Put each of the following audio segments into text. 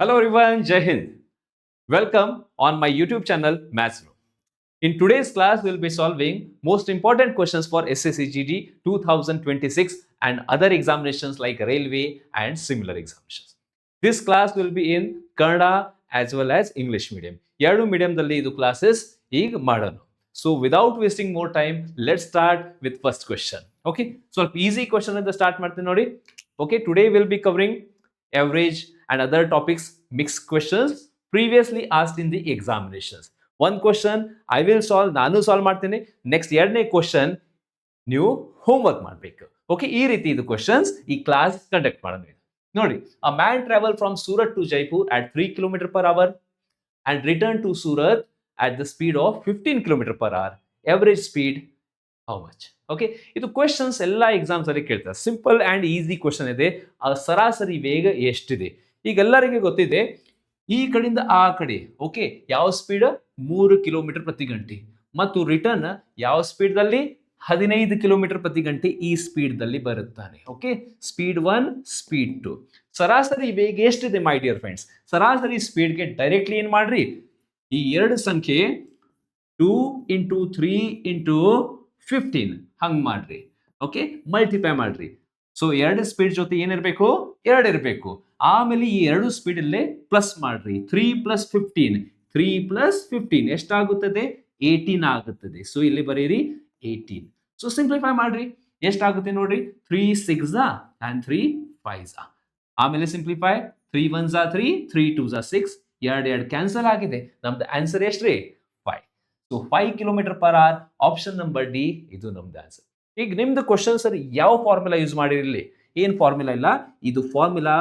Hello everyone, Jai Hind. Welcome on my YouTube channel Maths Room. In today's class, we'll be solving most important questions for SSCGD 2026 and other examinations like railway and similar examinations. This class will be in Kannada as well as English medium. ಎರಡು ಮೀಡಿಯಂದಲ್ಲಿ ಇದು classes ಈಗ ಮಾಡೋಣ. So without wasting more time, let's start with first question. Okay, ಸ್ವಲ್ಪ easy question ಅಂತ start ಮಾಡ್ತೀನಿ ನೋಡಿ. Okay, today we'll be covering average and other topics, mixed questions previously asked in the examinations. One question I will solve, ನಾನು solve ಮಾಡ್ತೀನಿ. Next ಎರಡನೇ question ನೀವು homework ಮಾಡಬೇಕು. Okay, ಈ ರೀತಿ ಇದು ಕ್ವಶನ್ಸ್ ಈ ಕ್ಲಾಸ್ ಕಂಡಕ್ಟ್ ಮಾಡೋಣ. ನೋಡಿ, a man travel from Surat to Jaipur at 3 kilometre per hour and return to Surat at the speed of 15 kilometre per hour. Average speed how much? Okay, ಇದು ಕ್ವಶನ್ಸ್ ಎಲ್ಲ ಎಕ್ಸಾಮ್ಸ್ ಅಲ್ಲಿ ಕೇಳ್ತಾರೆ. ಸಿಂಪಲ್ ಅಂಡ್ ಈಸಿ ಕ್ವಶನ್ ಇದೆ. ಆ ಸರಾಸರಿ ವೇಗ ಎಷ್ಟಿದೆ ಈಗ ಎಲ್ಲರಿಗೆ ಗೊತ್ತಿದೆ. ಈ ಕಡೆಯಿಂದ ಆ ಕಡೆ ಓಕೆ ಯಾವ ಸ್ಪೀಡ್ 3 ಕಿಲೋಮೀಟರ್ ಪ್ರತಿ ಗಂಟೆ ಮತ್ತು ರಿಟರ್ನ್ ಯಾವ ಸ್ಪೀಡ್ ದಲ್ಲಿ 15 ಕಿಲೋಮೀಟರ್ ಪ್ರತಿ ಗಂಟೆ ಈ ಸ್ಪೀಡ್ ದಲ್ಲಿ ಬರುತ್ತಾನೆ. Okay, speed 1 speed 2. ಸರಾಸರಿ ವೇಗ ಎಷ್ಟಿದೆ ಮೈ ಡಿಯರ್ ಫ್ರೆಂಡ್ಸ್? ಸರಾಸರಿ ಸ್ಪೀಡ್ಗೆ ಡೈರೆಕ್ಟ್ಲಿ ಏನ್ ಮಾಡ್ರಿ, ಈ ಎರಡು ಸಂಖ್ಯೆ 2 ಇಂಟು 3 ಇಂಟು 15 ಹಂಗ್ ಮಾಡ್ರಿ. ಓಕೆ, ಮಲ್ಟಿಪ್ಲೈ ಮಾಡ್ರಿ. ಸೊ ಎರಡು ಸ್ಪೀಡ್ ಜೊತೆ ಏನಿರಬೇಕು? 2 ಇರಬೇಕು. ಆಮೇಲೆ ಈ ಎರಡು ಸ್ಪೀಡ್ ಅಲ್ಲೇ ಪ್ಲಸ್ ಮಾಡ್ರಿ. 3 ಪ್ಲಸ್ 15 3 ಪ್ಲಸ್ 15 ಎಷ್ಟಾಗುತ್ತದೆ? 18 ಆಗುತ್ತದೆ. ಸೊ ಇಲ್ಲಿ ಬರೀರಿ 18. ಸೊ ಸಿಂಪ್ಲಿಫೈ ಮಾಡ್ರಿ. ಎಷ್ಟಾಗುತ್ತೆ ನೋಡ್ರಿ? 3 6 and 3 5. ಆಮೇಲೆ ಸಿಂಪ್ಲಿಫೈ. 3 1 3 3 2 6. ಎರಡು ಕ್ಯಾನ್ಸಲ್ ಆಗಿದೆ. ನಮ್ದು ಆನ್ಸರ್ ಎಷ್ಟ್ರಿ? 5. So 5 kilometre per hour. Option number D ಇದು ನಮ್ದು ಆನ್ಸರ್. ಈಗ ನಿಮ್ದು ಕ್ವಶನ್ ಸರ್ ಯಾವ ಫಾರ್ಮುಲಾ ಯೂಸ್ ಮಾಡಿರಲಿ? ಏನ್ ಫಾರ್ಮುಲಾ ಇಲ್ಲ, ಇದು formula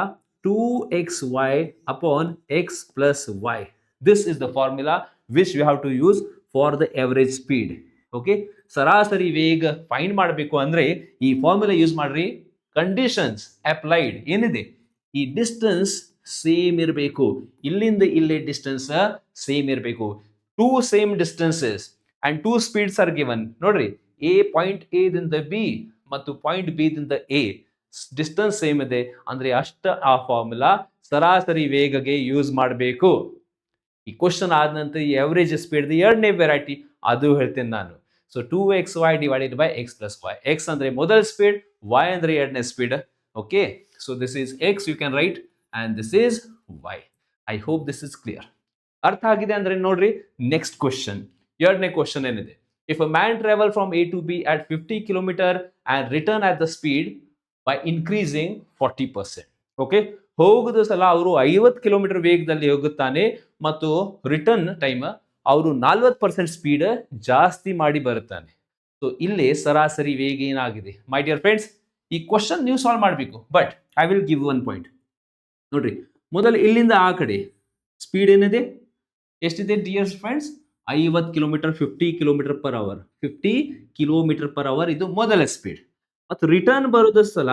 2xy upon x plus y. This is the formula which we have to use for the average speed. Okay, ಸರಾಸರಿ ವೇಗ ಫೈಂಡ್ ಮಾಡಬೇಕು ಅಂದ್ರೆ ಈ ಫಾರ್ಮುಲಾ ಯೂಸ್ ಮಾಡ್ರಿ. ಕಂಡೀಷನ್ಸ್ ಅಪ್ಲೈಡ್ ಏನಿದೆ, ಈ ಡಿಸ್ಟೆನ್ಸ್ ಸೇಮ್ ಇರಬೇಕು. ಇಲ್ಲಿಂದ ಇಲ್ಲಿ ಡಿಸ್ಟೆನ್ಸ್ ಸೇಮ್ ಇರಬೇಕು. 2 same distances and 2 speeds are given. ನೋಡ್ರಿ, ಎ ಪಾಯಿಂಟ್ ಎ ದಿಂದ ಬಿ ಮತ್ತು ಪಾಯಿಂಟ್ ಬಿ ದಿಂದ ಎ ಡಿಸ್ಟೆನ್ಸ್ ಸೇಮ್ ಇದೆ ಅಂದ್ರೆ ಅಷ್ಟ ಆ ಫಾರ್ಮುಲಾ ಸರಾಸರಿ ವೇಗಗೆ ಯೂಸ್ ಮಾಡಬೇಕು. ಈ ಕ್ವಶನ್ ಆದ ನಂತರ ಎವರೇಜ್ ಸ್ಪೀಡ್ ಎರಡನೇ ವೆರೈಟಿ ಅದು ಹೇಳ್ತೇನೆ ನಾನು. So 2xy divided by x plus y. X ಅಂದ್ರೆ ಮೊದಲ ಸ್ಪೀಡ್, y ಅಂದ್ರೆ ಎರಡನೇ speed. Okay, so this is x, you can write, and this is y. I hope this is clear. ಅರ್ಥ ಆಗಿದೆ ಅಂದ್ರೆ ನೋಡ್ರಿ, ನೆಕ್ಸ್ಟ್ ಕ್ವಶನ್. ಎರಡನೇ ಕ್ವಶನ್ ಏನಿದೆ, if a man travel from A to B at 50 kilometre and return at the speed by increasing 40%. Okay, ಹೋಗುದ ಸಲ ಅವರು 50 kilometre ವೇಗದಲ್ಲಿ ಹೋಗುತ್ತಾನೆ ಮತ್ತು ರಿಟರ್ನ್ ಟೈಮ್ ಅವರು 40% ಸ್ಪೀಡ್ ಜಾಸ್ತಿ ಮಾಡಿ ಬರುತ್ತಾನೆ. ಸೊ ಇಲ್ಲಿ ಸರಾಸರಿ ವೇಗ ಏನಾಗಿದೆ ಮೈ ಡಿಯರ್ ಫ್ರೆಂಡ್ಸ್? ಈ ಕ್ವಶನ್ ನೀವು ಸಾಲ್ವ್ ಮಾಡಬೇಕು. But I will give one point. ನೋಡ್ರಿ, ಮೊದಲು ಇಲ್ಲಿಂದ ಆ ಕಡೆ ಸ್ಪೀಡ್ ಏನಿದೆ, ಎಷ್ಟಿದೆ dear friends? 50 kilometre 50 kilometre per hour. 50 kilometre per hour ಇದು ಮೊದಲ ಸ್ಪೀಡ್. ಮತ್ತು ರಿಟರ್ನ್ ಬರೋದ ಸಲ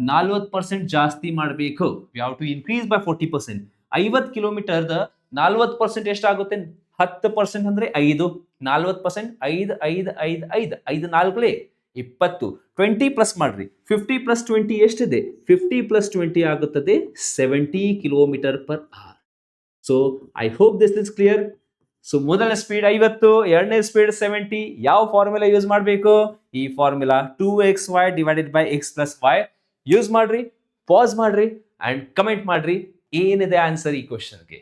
40% ಜಾಸ್ತಿ ಮಾಡಬೇಕು. We have to increase by 40%. 50 kilometre 40% ಎಷ್ಟಾಗುತ್ತೆ? 10% ಅಂದ್ರೆ 5. 40% 5 5 5 5 5 4 20. 20 ಪ್ಲಸ್ ಮಾಡ್ರಿ. 50 ಪ್ಲಸ್ 20 ಎಷ್ಟಿದೆ? 50 ಪ್ಲಸ್ 20 ಆಗುತ್ತದೆ 70 kilometre per hour. So I hope this is clear. So ಮೊದಲ ಸ್ಪೀಡ್ 50, ಎರಡನೇ ಸ್ಪೀಡ್ 70. ಯಾವ ಫಾರ್ಮುಲಾ ಯೂಸ್ ಮಾಡಬೇಕು? ಈ formula 2xy divided by x plus y use ಮಾಡ್ರಿ. ಪಾಸ್ ಮಾಡ್ರಿ ಅಂಡ್ ಕಮೆಂಟ್ ಮಾಡ್ರಿ ಏನಿದೆ ಆನ್ಸರ್ ಈ ಕ್ವಶನ್ಗೆ.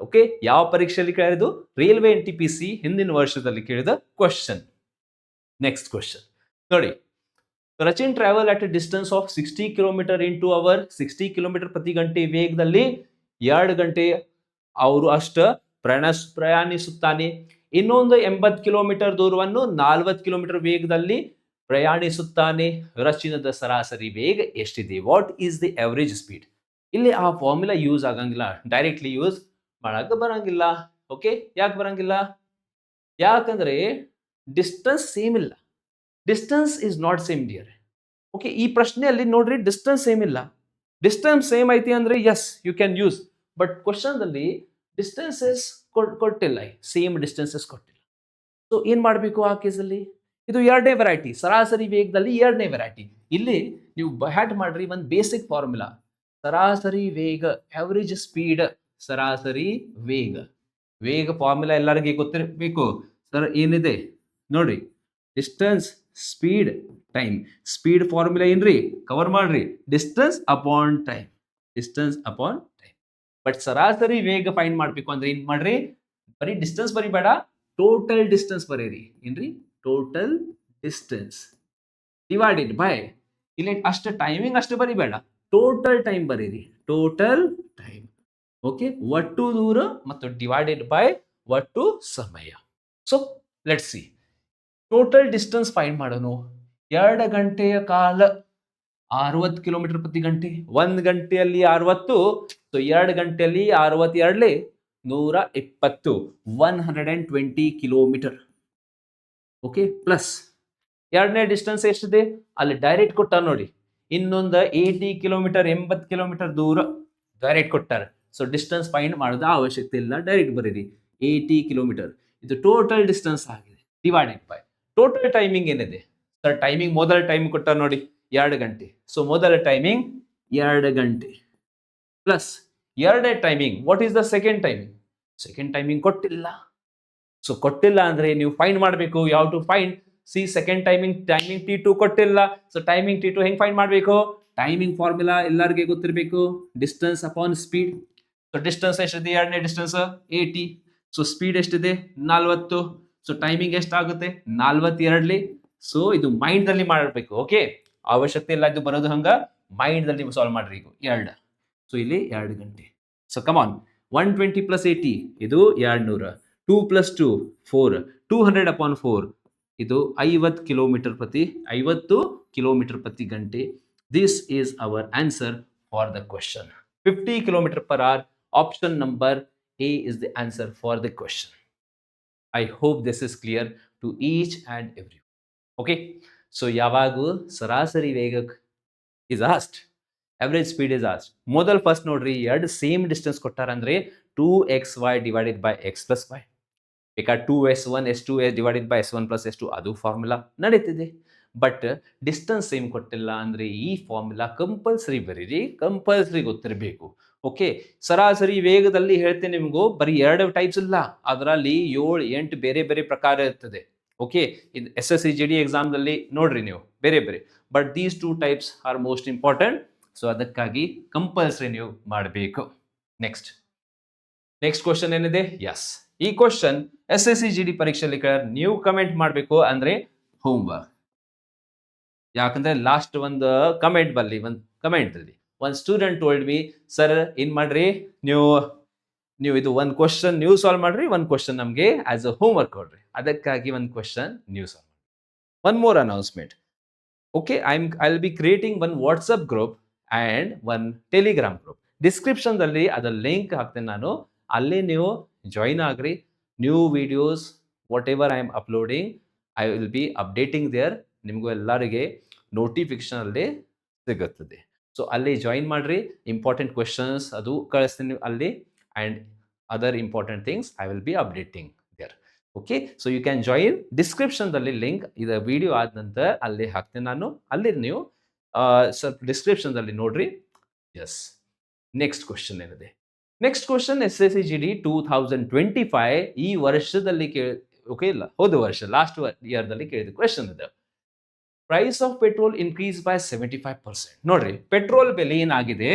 ಓಕೆ, ಯಾವ ಪರೀಕ್ಷೆಯಲ್ಲಿ ಕೇಳಿದ್ದು? ರೈಲ್ವೆ NTPC ಹಿಂದಿನ ವರ್ಷದಲ್ಲಿ ಕೇಳಿದ ಕ್ವಶನ್. ನೆಕ್ಸ್ಟ್ ಕ್ವಶನ್ ನೋಡಿ, Rachin travel at a distance of 60 kilometre in 2 hour. 60 ಕಿಲೋಮೀಟರ್ ಪ್ರತಿ ಗಂಟೆ ವೇಗದಲ್ಲಿ 2 ಗಂಟೆ ಅವರು ಅಷ್ಟ ಪ್ರಯಾಣಿಸುತ್ತಾನೆ. ಇನ್ನೊಂದು 80 ಕಿಲೋಮೀಟರ್ ದೂರವನ್ನು 40 ಕಿಲೋಮೀಟರ್ ವೇಗದಲ್ಲಿ ಪ್ರಯಾಣಿಸುತ್ತಾನೆ. ರಚಿನದ ಸರಾಸರಿ ವೇಗ ಎಷ್ಟಿದೆ? What is the average speed? ಇಲ್ಲಿ ಆ ಫಾರ್ಮುಲಾ ಯೂಸ್ ಆಗಂಗಿಲ್ಲ, ಡೈರೆಕ್ಟ್ಲಿ ಯೂಸ್ ಮಾಡಕ್ಕೆ ಬರಂಗಿಲ್ಲ. ಓಕೆ, ಯಾಕೆ ಬರಂಗಿಲ್ಲ? ಯಾಕಂದ್ರೆ ಡಿಸ್ಟೆನ್ಸ್ ಸೇಮ್ ಇಲ್ಲ. Distance is not same dear. Okay, ಈ ಪ್ರಶ್ನೆಯಲ್ಲಿ ನೋಡ್ರಿ, ಡಿಸ್ಟೆನ್ಸ್ ಸೇಮ್ ಇಲ್ಲ. ಡಿಸ್ಟೆನ್ಸ್ ಸೇಮ್ ಐತಿ ಅಂದ್ರೆ yes you can use. But question ಅಲ್ಲಿ ಡಿಸ್ಟೆನ್ಸಸ್ ಕೊಟ್ಟಿಲ್ಲ, ಸೇಮ್ ಡಿಸ್ಟೆನ್ಸಸ್ ಕೊಟ್ಟಿಲ್ಲ. ಸೊ ಏನ್ ಮಾಡಬೇಕು ಆ ಕೇಸಲ್ಲಿ? ಇದು ಎರಡನೇ ವೆರೈಟಿ, ಸರಾಸರಿ ವೇಗದಲ್ಲಿ ಎರಡನೇ ವೆರೈಟಿ. ಇಲ್ಲಿ ನೀವು ಹ್ಯಾಟ್ ಮಾಡ್ರಿ ಒಂದು ಬೇಸಿಕ್ ಫಾರ್ಮುಲಾ. ಸರಾಸರಿ ವೇಗ, ಅವರೇಜ್ ಸ್ಪೀಡ್ ಸರಾಸರಿ ವೇಗ. ವೇಗ ಫಾರ್ಮುಲಾ ಎಲ್ಲರಿಗೆ ಗೊತ್ತಿರಬೇಕು ಸರ್. ಏನಿದೆ ನೋಡ್ರಿ, distance, speed, time. Speed formula ಏನ್ರಿ ಕವರ್ ಮಾಡ್ರಿ, distance upon time, distance upon time. But ಸರಾಸರಿ ವೇಗ ಫೈಂಡ್ ಮಾಡ್ಬೇಕು ಅಂದ್ರೆ ಏನ್ ಮಾಡ್ರಿ, ಬರೀ ಡಿಸ್ಟೆನ್ಸ್ ಬರಿಬೇಡ, ಟೋಟಲ್ ಡಿಸ್ಟೆನ್ಸ್ ಬರೀರಿ. ಏನ್ರಿ, ಟೋಟಲ್ ಡಿಸ್ಟೆನ್ಸ್ ಡಿವೈಡೆಡ್ ಬೈ, ಇಲ್ಲಿ ಅಷ್ಟು ಟೈಮಿಂಗ್ ಅಷ್ಟು ಬರಿಬೇಡ, ಟೋಟಲ್ ಟೈಮ್ ಬರೀರಿ, ಟೋಟಲ್ ಟೈಮ್. ಓಕೆ, ಒಟ್ಟು ದೂರ ಮತ್ತು ಡಿವೈಡೆಡ್ ಬೈ ಒಟ್ಟು ಸಮಯ. So let's see, total distance find ಮಾಡೋಣ. 2 ಗಂಟೆಯ ಕಾಲ 60 ಕಿಲೋಮೀಟರ್ ಪ್ರತಿ ಗಂಟೆ. 1 ಗಂಟೆಯಲ್ಲಿ 60, ಸೊ 2 ಗಂಟೆಯಲ್ಲಿ 62 120, 120 ಕಿಲೋಮೀಟರ್. ಓಕೆ, ಪ್ಲಸ್ ಎರಡನೇ ಡಿಸ್ಟೆನ್ಸ್ ಎಷ್ಟಿದೆ ಅಲ್ಲಿ ಡೈರೆಕ್ಟ್ ಕೊಟ್ಟಾರ ನೋಡಿ, ಇನ್ನೊಂದು 80 ಕಿಲೋಮೀಟರ್, 80 ಕಿಲೋಮೀಟರ್ ದೂರ ಡೈರೆಕ್ಟ್ ಕೊಟ್ಟಾರ. ಸೊ ಡಿಸ್ಟೆನ್ಸ್ ಫೈಂಡ್ ಮಾಡೋದ ಅವಶ್ಯಕತೆ ಇಲ್ಲ, ಡೈರೆಕ್ಟ್ ಬರೀರಿ 80 ಕಿಲೋಮೀಟರ್. ಇದು ಟೋಟಲ್ ಡಿಸ್ಟೆನ್ಸ್ ಆಗಿದೆ, ಡಿವೈಡೆಡ್ ಬೈ ಟೋಟಲ್ ಟೈಮಿಂಗ್ ಏನಿದೆ ಸರ್. ಟೈಮಿಂಗ್ ಮೊದಲ ಟೈಮ್ ಕೊಟ್ಟಾರ ನೋಡಿ 2 ಗಂಟೆ, ಸೊ ಮೊದಲ ಟೈಮಿಂಗ್ 2 ಗಂಟೆ ಪ್ಲಸ್ ಎರಡನೇ timing. What is the second timing? Second timing ಕೊಟ್ಟಿಲ್ಲ. ಸೊ ಕೊಟ್ಟಿಲ್ಲ ಅಂದ್ರೆ ನೀವು ಫೈಂಡ್ ಮಾಡಬೇಕು. ಯಾವ to find? See, second timing T2 ಕೊಟ್ಟಿಲ್ಲ. ಸೊ ಟೈಮಿಂಗ್ T2 ಹೆಂಗ್ ಫೈಂಡ್ ಮಾಡಬೇಕು? ಟೈಮಿಂಗ್ ಫಾರ್ಮುಲಾ ಎಲ್ಲರಿಗೆ ಗೊತ್ತಿರಬೇಕು, distance upon speed. So distance ಎಷ್ಟಿದೆ? ಎರಡನೇ ಡಿಸ್ಟೆನ್ಸ್ 80. ಸೊ ಸ್ಪೀಡ್ ಎಷ್ಟಿದೆ? 40. ಸೊ ಟೈಮಿಂಗ್ ಎಷ್ಟಾಗುತ್ತೆ? 42. ಸೊ ಇದು ಮೈಂಡ್ ದಲ್ಲಿ ಮಾಡಬೇಕು. ಓಕೆ, ಅವಶ್ಯಕತೆ ಇಲ್ಲ ಇದು ಬರೋದು, ಹಂಗ ಮೈಂಡ್ ದಲ್ಲಿ ನೀವು ಸಾಲ್ವ್ ಮಾಡ್ರಿ. ಈಗ 2, ಸೊ ಇಲ್ಲಿ 2 ಗಂಟೆ. ಸೊ ಕಮಾನ್, 120 ಪ್ಲಸ್ 80 ಇದು 200, 2 ಪ್ಲಸ್ 2 4, 200 ಅಪಾನ್ 4 ಇದು 50 ಕಿಲೋಮೀಟರ್ ಪ್ರತಿ ಗಂಟೆ. This is our answer for the question. 50 kilometre per hour. Option number A is the answer for the question. I hope this is clear to each and every. Okay, so ಯಾವಾಗೂ ಸರಾಸರಿ ವೇಗ is asked, average speed is asked. ಮೊದಲು first ನೋಡ್ರಿ, ಎರಡು same distance ಕೊಟ್ಟಾರ ಅಂದ್ರೆ 2xy divided by x plus y. ಬೇಕಾದ್ರೆ 2s1 s2 divided by s1 plus s2 ಅದು ಫಾರ್ಮುಲಾ ನಡೀತಿದೆ. ಬಟ್ ಡಿಸ್ಟೆನ್ಸ್ ಸೇಮ್ ಕೊಟ್ಟಿಲ್ಲ ಅಂದ್ರೆ ಈ ಫಾರ್ಮುಲಾ ಕಂಪಲ್ಸರಿ ಬರೀರಿ, ಕಂಪಲ್ಸರಿ ಗೊತ್ತಿರಬೇಕು. ಓಕೆ, ಸರಾಸರಿ ವೇಗದಲ್ಲಿ ಹೇಳ್ತೇನೆ ನಿಮಗೂ, ಬರೀ 2 ಟೈಪ್ಸ್ ಇಲ್ಲ, ಅದರಲ್ಲಿ 7-8 ಬೇರೆ ಬೇರೆ ಪ್ರಕಾರ ಇರ್ತದೆ. ಓಕೆ, ಇದು SSC GD ಎಕ್ಸಾಮ್ದಲ್ಲಿ ನೋಡ್ರಿ ನೀವು ಬೇರೆ ಬೇರೆ. But these 2 types R most important. So ಅದಕ್ಕಾಗಿ ಕಂಪಲ್ಸರಿ ನೀವು ಮಾಡಬೇಕು. ನೆಕ್ಸ್ಟ್ ಕ್ವಶನ್ ಏನಿದೆ? ಎಸ್, ಈ ಕ್ವಶನ್ SSC GD ಪರೀಕ್ಷೆಯಲ್ಲಿ ನೀವು ಕಮೆಂಟ್ ಮಾಡಬೇಕು ಅಂದ್ರೆ ಹೋಮ್ವರ್ಕ್. ಯಾಕಂದ್ರೆ ಲಾಸ್ಟ್ ಒಂದು ಕಮೆಂಟ್ ಬರಲಿ, ಒಂದು ಕಮೆಂಟ್ ಅಲ್ಲಿ ಒಂದು ಸ್ಟೂಡೆಂಟ್ ಟೋಲ್ಡ್ ಮಿ, ಸರ್ ಏನ್ ಮಾಡ್ರಿ ನೀವು ಇದು ಒಂದು ಕ್ವಶನ್ ನೀವು ಸಾಲ್ವ್ ಮಾಡ್ರಿ, ಒಂದು ಕ್ವಶನ್ ನಮಗೆ ಆಸ್ ಅ ಹೋಮ್ವರ್ಕ್ ಕೊಡ್ರಿ. ಅದಕ್ಕಾಗಿ ಒಂದು ಕ್ವಶನ್ ನೀವು ಸಾಲ್ವ್ ಮಾಡಿ. One more announcement. Okay, I will be creating one WhatsApp group and one Telegram group. ಡಿಸ್ಕ್ರಿಪ್ಷನ್ದಲ್ಲಿ ಅದರ ಲಿಂಕ್ ಹಾಕ್ತೇನೆ ನಾನು, ಅಲ್ಲಿ ನೀವು ಜಾಯಿನ್ ಆಗ್ರಿ. New videos whatever I am uploading I will be updating there. ನಿಮಗೂ ಎಲ್ಲರಿಗೆ ನೋಟಿಫಿಕೇಶನ್ ಅಲ್ಲಿ ಸಿಗುತ್ತದೆ. ಸೊ ಅಲ್ಲಿ ಜಾಯಿನ್ ಮಾಡ್ರಿ. ಇಂಪಾರ್ಟೆಂಟ್ ಕ್ವೆಶನ್ಸ್ ಅದು ಕಳಿಸ್ತೀನಿ ಅಲ್ಲಿ, and other important things I will be updating there. Okay, so you can join. ಡಿಸ್ಕ್ರಿಪ್ಷನ್ದಲ್ಲಿ ಲಿಂಕ್ ಇದು ವಿಡಿಯೋ ಆದ ನಂತರ ಅಲ್ಲಿ ಹಾಕ್ತೇನೆ ನಾನು, ಅಲ್ಲಿ ನೀವು ಸ್ವಲ್ಪ ಡಿಸ್ಕ್ರಿಪ್ಷನ್ದಲ್ಲಿ ನೋಡ್ರಿ. ಎಸ್, ನೆಕ್ಸ್ಟ್ ಕ್ವಶನ್ ಏನಿದೆ? ನೆಕ್ಸ್ಟ್ ಕ್ವಶನ್ SSC GD 2025 ಈ ವರ್ಷದಲ್ಲಿ ಓಕೆ ಇಲ್ಲ, ಹೋದ ವರ್ಷ ಲಾಸ್ಟ್ ಇಯರ್ದಲ್ಲಿ ಕೇಳಿದ ಕ್ವೆಶನ್ ಇದೆ. Price of petrol increase by 75%. ನೋಡ್ರಿ, ಪೆಟ್ರೋಲ್ ಬೆಲೆ ಏನಾಗಿದೆ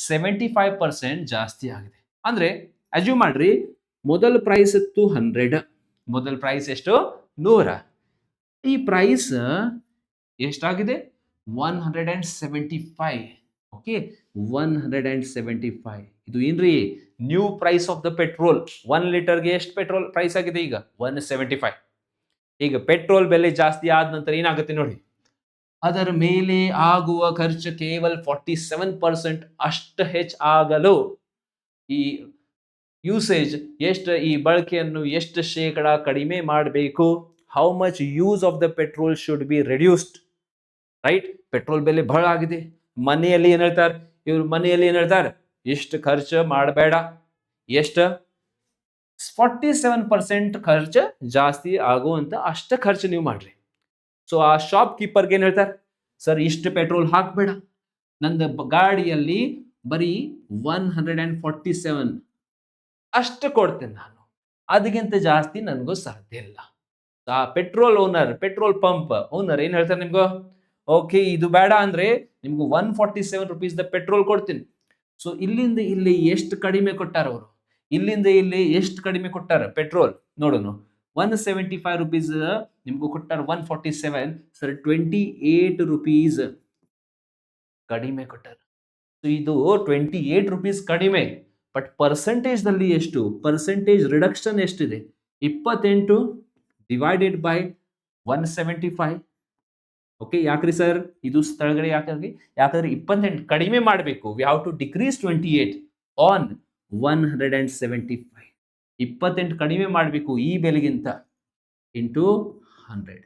75% ಜಾಸ್ತಿ ಆಗಿದೆ. ಅಂದ್ರೆ ಅಜ್ಯೂಮ್ ಮಾಡ್ರಿ, ಮೊದಲ ಪ್ರೈಸ್ ಇತ್ತು 100, ಮೊದಲ ಪ್ರೈಸ್ ಎಷ್ಟು? 100. ಈ ಪ್ರೈಸ್ ಎಷ್ಟಾಗಿದೆ? 175. ಓಕೆ, 175. ಇದು ಏನ್ರಿ? New price of the petrol. 1 ಲೀಟರ್ಗೆ ಎಷ್ಟು ಪೆಟ್ರೋಲ್ ಪ್ರೈಸ್ ಆಗಿದೆ ಈಗ? 175. ಈಗ ಪೆಟ್ರೋಲ್ ಬೆಲೆ ಜಾಸ್ತಿ ಆದ ನಂತರ ಏನಾಗುತ್ತೆ ನೋಡಿ, ಅದರ ಮೇಲೆ ಆಗುವ ಖರ್ಚು ಕೇವಲ 47% ಅಷ್ಟು ಹೆಚ್ಚಾಗಲು ಈ ಯೂಸೇಜ್ ಎಷ್ಟು, ಈ ಬಳಕೆಯನ್ನು ಎಷ್ಟು ಶೇಕಡ ಕಡಿಮೆ ಮಾಡಬೇಕು? How much use of the petrol should be reduced, right? Petrol ಬೆಲೆ ಬಹಳ ಆಗಿದೆ. ಮನೆಯಲ್ಲಿ ಏನ್ ಹೇಳ್ತಾರೆ ಇವ್ರು? ಮನೆಯಲ್ಲಿ ಏನ್ ಹೇಳ್ತಾರೆ? ಎಷ್ಟು ಖರ್ಚು ಮಾಡಬೇಡ, ಎಷ್ಟು 47% ಖರ್ಚು ಜಾಸ್ತಿ ಆಗುವಂತ ಅಷ್ಟ ಖರ್ಚು ನೀವು ಮಾಡ್ರಿ. ಸೊ ಆ ಶಾಪ್ ಕೀಪರ್ಗೆ ಏನ್ ಹೇಳ್ತಾರೆ? ಸರ್ ಇಷ್ಟು ಪೆಟ್ರೋಲ್ ಹಾಕ್ಬೇಡ, ನಂದು ಗಾಡಿಯಲ್ಲಿ ಬರೀ 147 ಅಷ್ಟು ಕೊಡ್ತೇನೆ ನಾನು, ಅದಕ್ಕಿಂತ ಜಾಸ್ತಿ ನನಗೂ ಸಾಧ್ಯ ಇಲ್ಲ. Petrol owner, petrol pump owner ಏನ್ ಹೇಳ್ತಾರೆ ನಿಮ್ಗೂ, ಓಕೆ ಇದು ಬೇಡ ಅಂದ್ರೆ ನಿಮ್ಗೆ 147 rupees ದ ಪೆಟ್ರೋಲ್ ಕೊಡ್ತೀನಿ. ಸೊ ಇಲ್ಲಿಂದ ಇಲ್ಲಿ ಎಷ್ಟು ಕಡಿಮೆ ಕೊಟ್ಟಾರ ಅವರು, ಇಲ್ಲಿಂದ ಇಲ್ಲಿ ಎಷ್ಟು ಕಡಿಮೆ ಕೊಟ್ಟಾರ ಪೆಟ್ರೋಲ್ ನೋಡೋಣ. 175 rupees ನಿಮ್ಗೂ ಕೊಟ್ಟಾರ, 147 ಸರ್ 28 rupees ಕಡಿಮೆ ಕೊಟ್ಟಾರ. ಸೊ ಇದು 28 rupees ಕಡಿಮೆ, ಬಟ್ ಪರ್ಸೆಂಟೇಜ್ ನಲ್ಲಿ ಎಷ್ಟು, ಪರ್ಸೆಂಟೇಜ್ ರಿಡಕ್ಷನ್ ಎಷ್ಟಿದೆ, 28 ಡಿವೈಡೆಡ್ ಬೈ 175. ಓಕೆ, ಯಾಕ್ರಿ ಸರ್ ಇದು ಸ್ಥಳಗಡೆ ಯಾಕ್ರಿ, ಯಾಕಂದ್ರೆ 28 ಕಡಿಮೆ ಮಾಡಬೇಕು. We have to decrease 28 on 175. 28 ಕಡಿಮೆ ಮಾಡಬೇಕು ಈ ಬೆಲೆಗಿಂತ ಇಂಟು 100.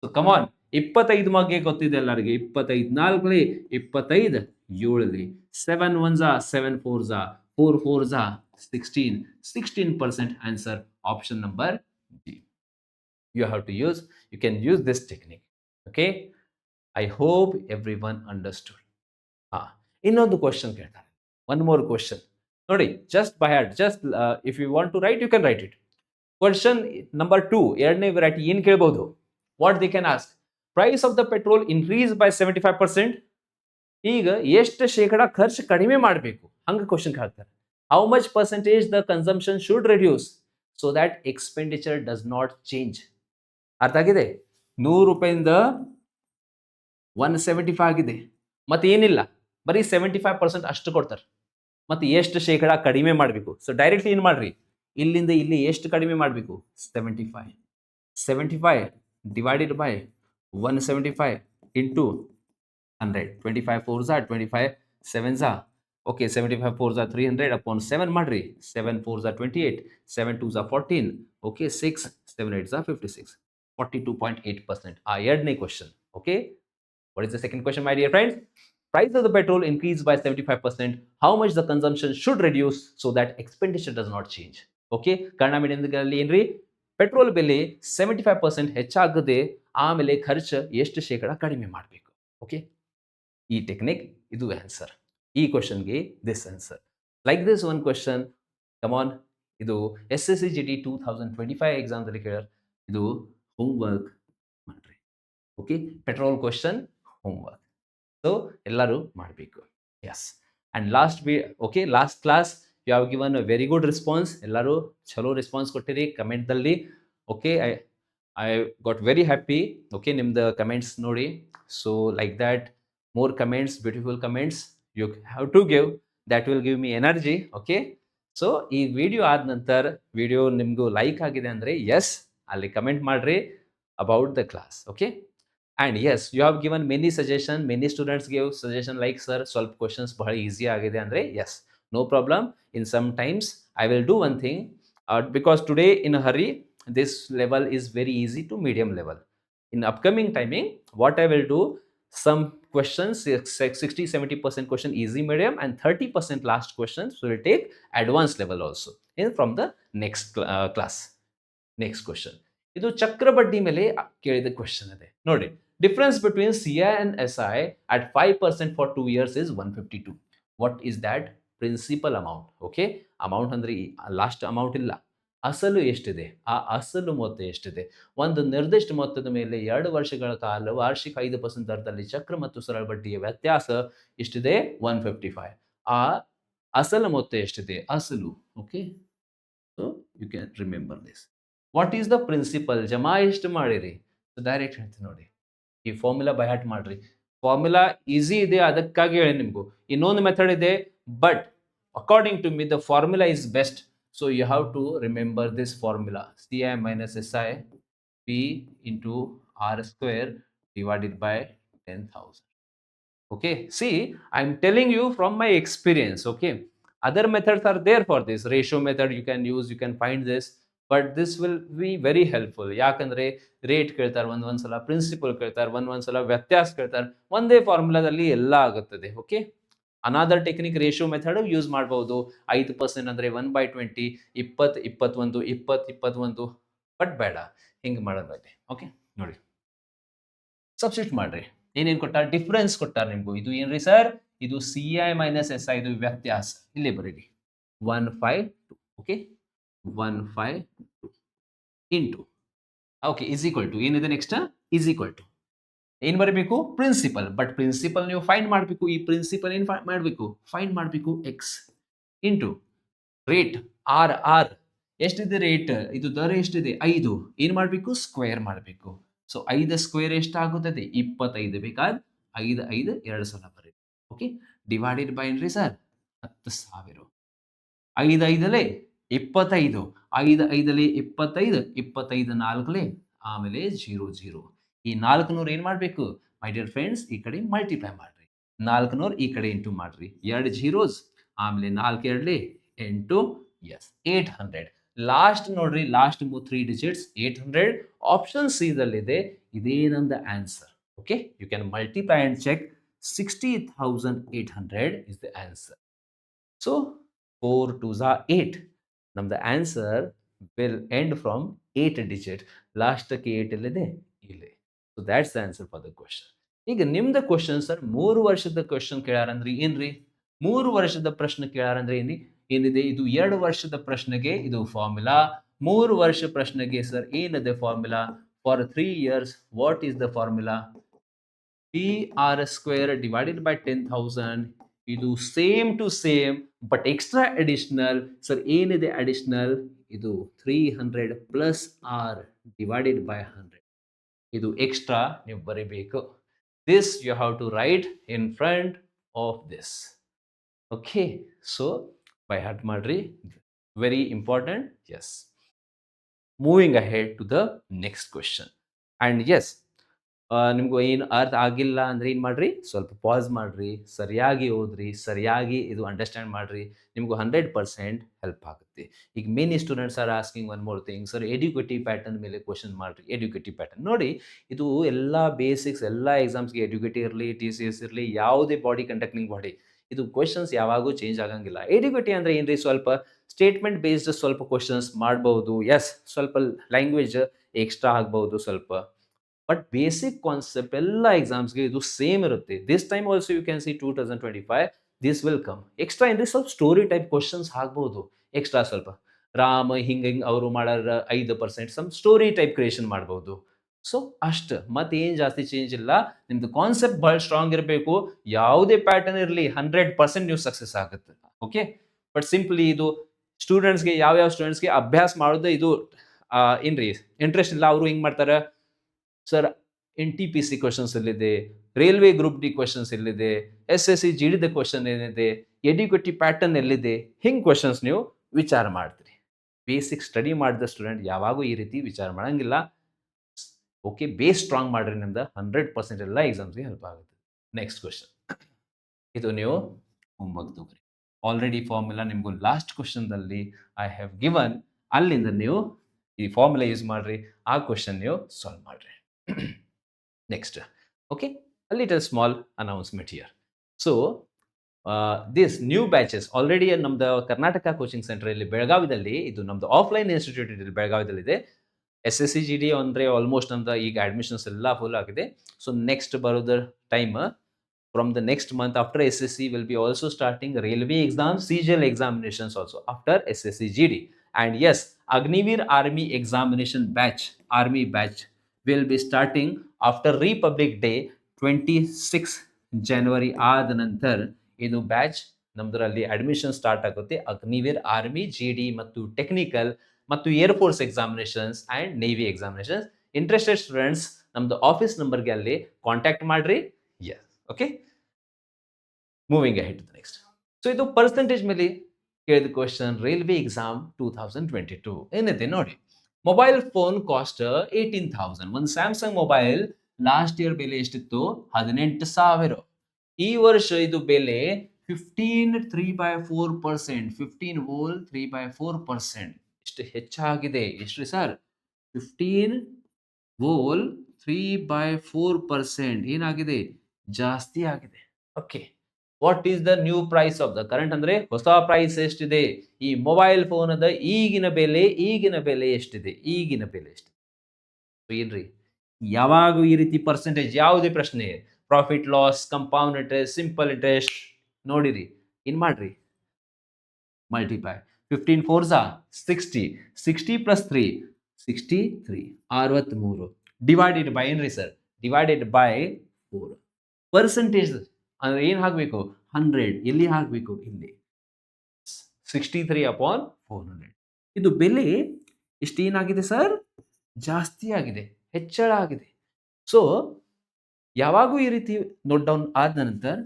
ಸೊ ಕಮಾನ್, 25 ಬಗ್ಗೆ ಗೊತ್ತಿದೆ ಎಲ್ಲರಿಗೆ, 25 4 25 7 7 1 7 4 4 4 16 16% answer option number D. You have to use, you can use this technique. Okay, I hope everyone understood. ಇನ್ನೊಂದು ಕ್ವಶನ್ ಕೇಳ್ತಾರೆ, one more question ನೋಡಿ, just by heart, just if you want to write you can write it. Question number 2, ಎರಡನೇ variety ಏನ್ ಕೇಳಬಹುದು, what they can ask, price of the petrol increased by 75%. ಈಗ ಎಷ್ಟು ಶೇಕಡ ಖರ್ಚು ಕಡಿಮೆ ಮಾಡಬೇಕು ಹಂಗ ಕ್ವಶನ್ ಕೇಳ್ತಾರೆ. How much percentage the consumption should reduce so that expenditure does not change. ಅರ್ಥ ಆಗಿದೆ, 100 ರೂಪಾಯಿಂದ 175 ಆಗಿದೆ, ಮತ್ತೆ ಏನಿಲ್ಲ ಬರೀ 75% ಅಷ್ಟು ಕೊಡ್ತಾರೆ, ಮತ್ತೆ ಎಷ್ಟು ಶೇಕಡ ಕಡಿಮೆ ಮಾಡಬೇಕು. ಸೊ ಡೈರೆಕ್ಟ್ ಏನ್ ಮಾಡ್ರಿ, ಇಲ್ಲಿಂದ ಇಲ್ಲಿ ಎಷ್ಟು ಕಡಿಮೆ ಮಾಡಬೇಕು, 75 75 divided by 175 into 100. 25 4 25 7 okay, 75 4 300 upon 7 ಮಾಡ್ರಿ, 7 4 28 7 2 14 ಓಕೆ, 6 7 8 56 42.8%. ಎರಡನೇ question. Okay, what is the second question my dear friends? Price of the petrol increased by 75%. How much the consumption should reduce so that expenditure does not change? Okay, Kannada ಮೀಡಿಯಂಗಳಲ್ಲಿ ಏನ್ರಿ, petrol ಬೆಲೆ 75% ಹೆಚ್ಚಾಗದೆ ಆಮೇಲೆ ಖರ್ಚು ಎಷ್ಟು ಶೇಕಡ ಕಡಿಮೆ ಮಾಡಬೇಕು. ಓಕೆ, ಈ ಟೆಕ್ನಿಕ್ ಇದು ಆನ್ಸರ್, ಈ ಕ್ವಶನ್ಗೆ this answer. Like this one question, come on, ಇದು SSCGD 2025 ಎಕ್ಸಾಮ್ದಲ್ಲಿ ಕೇಳರ್, ಇದು ಹೋಮ್ವರ್ಕ್ ಮಾಡ್ರಿ. Okay, petrol question homework, so ಎಲ್ಲರೂ ಮಾಡಬೇಕು. Yes, and last class you have given a very good response, ಎಲ್ಲರೂ ಚಲೋ ರೆಸ್ಪಾನ್ಸ್ ಕೊಟ್ಟಿರಿ ಕಮೆಂಟ್ದಲ್ಲಿ. Okay, I got very happy. Okay, ನಿಮ್ದು ಕಮೆಂಟ್ಸ್ ನೋಡಿ, so like that more comments, beautiful comments you have to give, that will give me energy. Okay, so ಈ video ಆದ ನಂತರ video ನಿಮಗೂ ಲೈಕ್ ಆಗಿದೆ ಅಂದ್ರೆ ಎಸ್ ಅಲ್ಲಿ ಕಮೆಂಟ್ ಮಾಡ್ರಿ about the class. Okay, and yes you have given many suggestion, many students gave suggestion like sir ಸ್ವಲ್ಪ questions ಬಹಳ ಈಸಿ ಆಗಿದೆ ಅಂದ್ರೆ yes, no problem. In some times I will do one thing, because today in a hurry this level is very easy to medium level. In upcoming timing what I will do, some questions 60-70% question easy medium and 30% last questions will take advanced level also from the next class. Next question, ಇದು ಚಕ್ರಬಡ್ಡಿ ಮೇಲೆ ಕೇಳಿದ question ಇದೆ ನೋಡಿ. Difference between CI and SI at 5% for 2 years is 152. what is that principal amount? Okay, amount ಅಂದ್ರೆ last amount ಇಲ್ಲ, ಅಸಲು ಎಷ್ಟಿದೆ, ಆ ಅಸಲು ಮೊತ್ತ ಎಷ್ಟಿದೆ. ಒಂದು ನಿರ್ದಿಷ್ಟ ಮೊತ್ತದ ಮೇಲೆ 2 ವರ್ಷಗಳ ಕಾಲ ವಾರ್ಷಿಕ 5% ದರದಲ್ಲಿ ಚಕ್ರ ಮತ್ತು ಸರಳ ಬಡ್ಡಿಯ ವ್ಯತ್ಯಾಸ ಎಷ್ಟಿದೆ, 155. ಆ ಅಸಲು ಮೊತ್ತ ಎಷ್ಟಿದೆ, ಅಸಲು. Okay, so you can remember this. What is the principal, ಜಮಾ ಎಷ್ಟು ಮಾಡಿರಿ, ಡೈರೆಕ್ಟ್ ಹೇಳ್ತೀನಿ ನೋಡಿ, ಈ ಫಾರ್ಮುಲಾ ಬೈ ಹಾರ್ಟ್ ಮಾಡ್ರಿ. ಫಾರ್ಮುಲಾ ಈಸಿ ಇದೆ, ಅದಕ್ಕಾಗಿ ಹೇಳಿ ನಿಮಗೂ. ಇನ್ನೊಂದು ಮೆಥಡ್ ಇದೆ, but according to me the formula is best. So you have to remember this formula, CI minus SI P into R square divided by 10,000. Okay, see I am telling you from my experience. Okay, other methods are there for this, ratio method you can use, you can find this, but this will be very helpful. ಯಾಕಂದ್ರೆ rate ಕೇಳ್ತಾರೆ, ಒಂದ್ಸಲ principal ಕೇಳ್ತಾರೆ, ಒಂದ್ಸಲ ವ್ಯತ್ಯಾಸ ಕೇಳ್ತಾರೆ, ಒಂದೇ ಫಾರ್ಮುಲಾದಲ್ಲಿ ಎಲ್ಲ ಆಗುತ್ತದೆ. Okay, another technique ratio method use ಮಾಡಬಹುದು. 5% ಅಂದ್ರೆ 1/20, 20 21 20 21, ಬಟ್ ಬೇಡ ಹಿಂಗೆ ಮಾಡೋದಾಗಿದೆ. ಓಕೆ, ನೋಡಿ ಸಬ್ಸ್ಟಿಟ್ಯೂಟ್ ಮಾಡ್ರಿ, ಏನೇನು ಕೊಟ್ಟಾರ, ಡಿಫರೆನ್ಸ್ ಕೊಟ್ಟಾರ ನಿಮ್ಗೂ. ಇದು ಏನ್ರಿ ಸರ್, ಇದು CI minus SI, ಇದು ವ್ಯತ್ಯಾಸ, ಇಲ್ಲೇ ಬರೀರಿ 152. Okay 152 into okay is equal to ಏನಿದೆ ನೆಕ್ಸ್ಟ್ ಇಸ್ ಈಕ್ವಲ್ ಟು ಏನ್ ಬರಬೇಕು ಪ್ರಿನ್ಸಿಪಲ್. ಬಟ್ ಪ್ರಿನ್ಸಿಪಲ್ ನೀವು ಫೈಂಡ್ ಮಾಡಬೇಕು. ಈ ಪ್ರಿನ್ಸಿಪಲ್ ಏನ್ ಮಾಡಬೇಕು ಫೈಂಡ್ ಮಾಡಬೇಕು X into rate R. R ಎಷ್ಟಿದೆ ರೇಟ್, ಇದು ದರ ಎಷ್ಟಿದೆ 5. ಏನ್ ಮಾಡಬೇಕು ಸ್ಕ್ವೇರ್ ಮಾಡಬೇಕು. ಸೊ 5 ಸ್ಕ್ವೇರ್ ಎಷ್ಟಾಗುತ್ತದೆ 25. ಬೇಕಾದ್ರೆ 5 5 2 ಸಲ ಬರೀ. ಓಕೆ ಡಿವೈಡೆಡ್ ಬೈ ಏನ್ರಿ ಸರ್ 10,000. 5 5 25, 5 5 25, 25 4 ಆಮೇಲೆ 0 0. ಈ 400 ಏನ್ ಮಾಡಬೇಕು ಮೈ ಡಿಯರ್ ಫ್ರೆಂಡ್ಸ್ ಈ ಕಡೆ ಮಲ್ಟಿಪ್ಲೈ ಮಾಡ್ರಿ. 400 ಈ ಕಡೆ ಇಂಟು ಮಾಡ್ರಿ. 2 ಜೀರೋಸ್ ಆಮೇಲೆ 4 2 8 ಎಸ್ 800. ಲಾಸ್ಟ್ ನೋಡ್ರಿ ಲಾಸ್ಟ್ 3 ಡಿಜಿಟ್ಸ್ 800. ಆಪ್ಷನ್ ಸಿ ದಲ್ಲಿದೆ. ಇದೇ ನಮ್ದು answer. Okay you can multiply and check. 60,800 is the answer. So 4 2s are 8. ನಮ್ದು answer will end from 8 digit. ಲಾಸ್ಟಕ್ಕೆ 8 ಎಲ್ಲಿದೆ ಇಲ್ಲಿ. So that's the answer for the question. ಈಗ ನಿಮ್ದು ಕ್ವಶನ್ ಸರ್ 3 ವರ್ಷದ ಕ್ವಶನ್ ಕೇಳಾರಂದ್ರಿ ಏನ್ರಿ 3 ವರ್ಷದ ಪ್ರಶ್ನೆ ಕೇಳಾರಂದ್ರೆ ಏನಿದೆ ಇದು 2 ವರ್ಷದ ಪ್ರಶ್ನೆಗೆ ಇದು ಫಾರ್ಮುಲಾ. 3 ವರ್ಷ ಪ್ರಶ್ನೆಗೆ ಸರ್ ಏನಿದೆ formula. For 3 years what is the formula. PR square divided by 10,000. ಇದು same to same but extra additional sir ಏನಿದೆ ಅಡಿಷನಲ್ ಇದು 300 ಪ್ಲಸ್ ಆರ್ ಡಿವೈಡೆಡ್ ಬೈ 100. ಇದು ಎಕ್ಸ್ಟ್ರಾ ನೀವು ಬರೀಬೇಕು. This you have to write in front of this. Okay so by heart ಮಾಡ್ರಿ. Very important. Yes moving ahead to the next question. And yes ನಿಮ್ಗೆ ಏನು ಅರ್ಥ ಆಗಿಲ್ಲ ಅಂದರೆ ಏನು ಮಾಡಿರಿ ಸ್ವಲ್ಪ ಪಾಸ್ ಮಾಡಿರಿ, ಸರಿಯಾಗಿ ಓದ್ರಿ, ಸರಿಯಾಗಿ ಇದು ಅಂಡರ್ಸ್ಟ್ಯಾಂಡ್ ಮಾಡಿರಿ. ನಿಮಗೂ 100% ಹೆಲ್ಪ್ ಆಗುತ್ತೆ. ಈಗ many students are asking one more thing sir educative pattern ಮೇಲೆ ಕ್ವಶನ್ ಮಾಡಿರಿ. ಎಡ್ಯುಕೇಟಿವ್ ಪ್ಯಾಟರ್ನ್ ನೋಡಿ ಇದು ಎಲ್ಲ ಬೇಸಿಕ್ಸ್ ಎಲ್ಲ ಎಕ್ಸಾಮ್ಸ್ಗೆ ಎಡ್ಯುಕೇಟಿವ್ ಇರಲಿ TCS ಇರಲಿ ಯಾವುದೇ ಬಾಡಿ ಕಂಡಕ್ಟಿಂಗ್ ಬಾಡಿ ಇದು ಕ್ವಶನ್ಸ್ ಯಾವಾಗೂ ಚೇಂಜ್ ಆಗಂಗಿಲ್ಲ. ಎಡ್ಯುಕೇಟಿವ್ ಅಂದರೆ ಏನ್ರಿ ಸ್ವಲ್ಪ ಸ್ಟೇಟ್ಮೆಂಟ್ ಬೇಸ್ಡ್ ಸ್ವಲ್ಪ ಕ್ವಶನ್ಸ್ ಮಾಡ್ಬೋದು. ಎಸ್ ಸ್ವಲ್ಪ ಲ್ಯಾಂಗ್ವೇಜ್ ಎಕ್ಸ್ಟ್ರಾ ಆಗ್ಬೋದು ಸ್ವಲ್ಪ. ಬಟ್ ಬೇಸಿಕ್ ಕಾನ್ಸೆಪ್ಟ್ ಎಲ್ಲ ಎಕ್ಸಾಮ್ಸ್ಗೆ ಇದು ಸೇಮ್ ಇರುತ್ತೆ. This time also you can see 2025 this will come. Extra ಏನ್ರಿ ಸ್ವಲ್ಪ ಸ್ಟೋರಿ ಟೈಪ್ ಕ್ವಶನ್ಸ್ ಆಗ್ಬೋದು. ಎಕ್ಸ್ಟ್ರಾ ಸ್ವಲ್ಪ ರಾಮ ಹಿಂಗೆ ಅವರು ಮಾಡಾರ 5% ಸಮ್ ಸ್ಟೋರಿ ಟೈಪ್ ಕ್ರಿಯೇಷನ್ ಮಾಡ್ಬೋದು. ಸೊ ಅಷ್ಟು ಮತ್ತೇನು ಜಾಸ್ತಿ ಚೇಂಜ್ ಇಲ್ಲ. ನಿಮ್ದು ಕಾನ್ಸೆಪ್ಟ್ ಭಾಳ ಸ್ಟ್ರಾಂಗ್ ಇರಬೇಕು. ಯಾವುದೇ ಪ್ಯಾಟರ್ನ್ ಇರಲಿ 100% ನೀವು ಸಕ್ಸಸ್ ಆಗುತ್ತೆ. ಓಕೆ ಬಟ್ ಸಿಂಪ್ಲಿ ಇದು ಸ್ಟೂಡೆಂಟ್ಸ್ಗೆ ಯಾವ ಸ್ಟೂಡೆಂಟ್ಸ್ಗೆ ಅಭ್ಯಾಸ ಮಾಡೋದು ಇದು ಏನ್ರಿ ಇಂಟ್ರೆಸ್ಟ್ ಇಲ್ಲ ಅವರು ಹಿಂಗೆ ಮಾಡ್ತಾರೆ ಸರ್. NTPC ಕ್ವಶನ್ಸ್ ಎಲ್ಲಿದೆ, ರೈಲ್ವೆ ಗ್ರೂಪ್ ಡಿ ಕ್ವಶನ್ಸ್ ಎಲ್ಲಿದೆ, SSC GD ದ ಕ್ವಶನ್ ಏನಿದೆ, ಎಡ್ಯುಕೇಟಿವ್ ಪ್ಯಾಟರ್ನ್ ಎಲ್ಲಿದೆ, ಹಿಂಗೆ ಕ್ವಶನ್ಸ್ ನೀವು ವಿಚಾರ ಮಾಡ್ತೀರಿ. ಬೇಸಿಕ್ ಸ್ಟಡಿ ಮಾಡಿದ ಸ್ಟೂಡೆಂಟ್ ಯಾವಾಗೂ ಈ ರೀತಿ ವಿಚಾರ ಮಾಡಂಗಿಲ್ಲ. ಓಕೆ ಬೇಸ್ ಸ್ಟ್ರಾಂಗ್ ಮಾಡ್ರಿ. ನಿಮ್ದು 100% ಎಲ್ಲ ಎಕ್ಸಾಮ್ಸ್ಗೆ ಹೆಲ್ಪ್ ಆಗುತ್ತೆ. ನೆಕ್ಸ್ಟ್ ಕ್ವಶನ್ ಇದು ನೀವು ಹೋಮ್ವರ್ಕ್ ತಗೋರಿ. ಆಲ್ರೆಡಿ ಫಾರ್ಮುಲಾ ನಿಮಗೂ ಲಾಸ್ಟ್ ಕ್ವಶನ್ದಲ್ಲಿ ಐ ಹ್ಯಾವ್ ಗಿವನ್. ಅಲ್ಲಿಂದ ನೀವು ಈ ಫಾರ್ಮುಲಾ ಯೂಸ್ ಮಾಡ್ರಿ. ಆ ಕ್ವಶನ್ ನೀವು ಸಾಲ್ವ್ ಮಾಡ್ರಿ. Next okay a little small announcement here. So this new batches already ನಮ್ದು ಕರ್ನಾಟಕ ಕೋಚಿಂಗ್ ಸೆಂಟರ್ ಇಲ್ಲಿ ಬೆಳಗಾವಿದಲ್ಲಿ ಇದು ನಮ್ದು ಆಫ್ಲೈನ್ ಇನ್ಸ್ಟಿಟ್ಯೂಟ್ ಇಲ್ಲಿ ಬೆಳಗಾವಿದಲ್ಲಿದೆ. SSC GD ಅಂದರೆ ಆಲ್ಮೋಸ್ಟ್ ನಮ್ದು ಈಗ ಅಡ್ಮಿಷನ್ಸ್ ಎಲ್ಲ ಫುಲ್ ಆಗಿದೆ. ಸೊ ನೆಕ್ಸ್ಟ್ ಬರೋದ time from the next month after SSC will be also starting railway exams, CGL examinations also after SSC GD. And yes, Agniveer Army examination batch, Army batch will be starting after Republic Day 26 January ಆದ ನಂತರ ಇದು batch ನಮ್ದರಲ್ಲಿ admission start ಆಗುತ್ತೆ. Agniveer army GD ಮತ್ತು technical ಮತ್ತು air force examinations and navy examinations. Interested students ನಮ್ದು office ನಂಬರ್ಗೆ ಅಲ್ಲಿ contact ಮಾಡ್ರಿ. Yes okay moving ahead to the next. So ಇದು ಪರ್ಸೆಂಟೇಜ್ ಮೇಲೆ ಕೇಳಿದ ಕ್ವಶನ್. ರೈಲ್ವೆ ಎಕ್ಸಾಮ್ 2022 ಏನಿದೆ ನೋಡಿ. Mobile phone cost 18,000. ಒಂದು ಸ್ಯಾಮ್ಸಂಗ್ ಮೊಬೈಲ್ ಲಾಸ್ಟ್ ಇಯರ್ ಬೆಲೆ ಎಷ್ಟಿತ್ತು 18,000. ಈ ವರ್ಷ ಇದು ಬೆಲೆ 15.3% 15.3% ಇಷ್ಟು ಹೆಚ್ಚಾಗಿದೆ. ಎಷ್ಟು ಸರ್ 15.3% ಏನಾಗಿದೆ ಜಾಸ್ತಿ ಆಗಿದೆ. Okay what is the new price of the current ಅಂದ್ರೆ ಹೊಸ ಪ್ರೈಸ್ ಎಷ್ಟಿದೆ ಈ ಮೊಬೈಲ್ ಫೋನ್ ಅದ ಈಗಿನ ಬೆಲೆ ಎಷ್ಟಿದೆ ಏನ್ರಿ ಯಾವಾಗ ಈ ರೀತಿ ಪರ್ಸೆಂಟೇಜ್ ಯಾವುದೇ ಪ್ರಶ್ನೆ profit loss compound interest simple interest ನೋಡಿರಿ ಏನ್ ಮಾಡ್ರಿ multiply 15 4s 60, 60 plus 3 63, 63 divided by ಏನ್ರಿ ಸರ್, ಡಿವೈಡೆಡ್ ಬೈ 4. ಪರ್ಸೆಂಟೇಜ್ ಅಂದ್ರೆ ಏನ್ ಹಾಕ್ಬೇಕು, 100 ಎಲ್ಲಿ ಹಾಕ್ಬೇಕು, ಇಲ್ಲಿ 63 ಅಪಾನ್ 400. ಇದು ಬೆಲೆ ಇಷ್ಟೇನಾಗಿದೆ ಸರ್, ಜಾಸ್ತಿ ಆಗಿದೆ, ಹೆಚ್ಚಳ ಆಗಿದೆ. ಸೊ ಯಾವಾಗೂ ಈ ರೀತಿ ನೋಟ್ ಡೌನ್ ಆದ ನಂತರ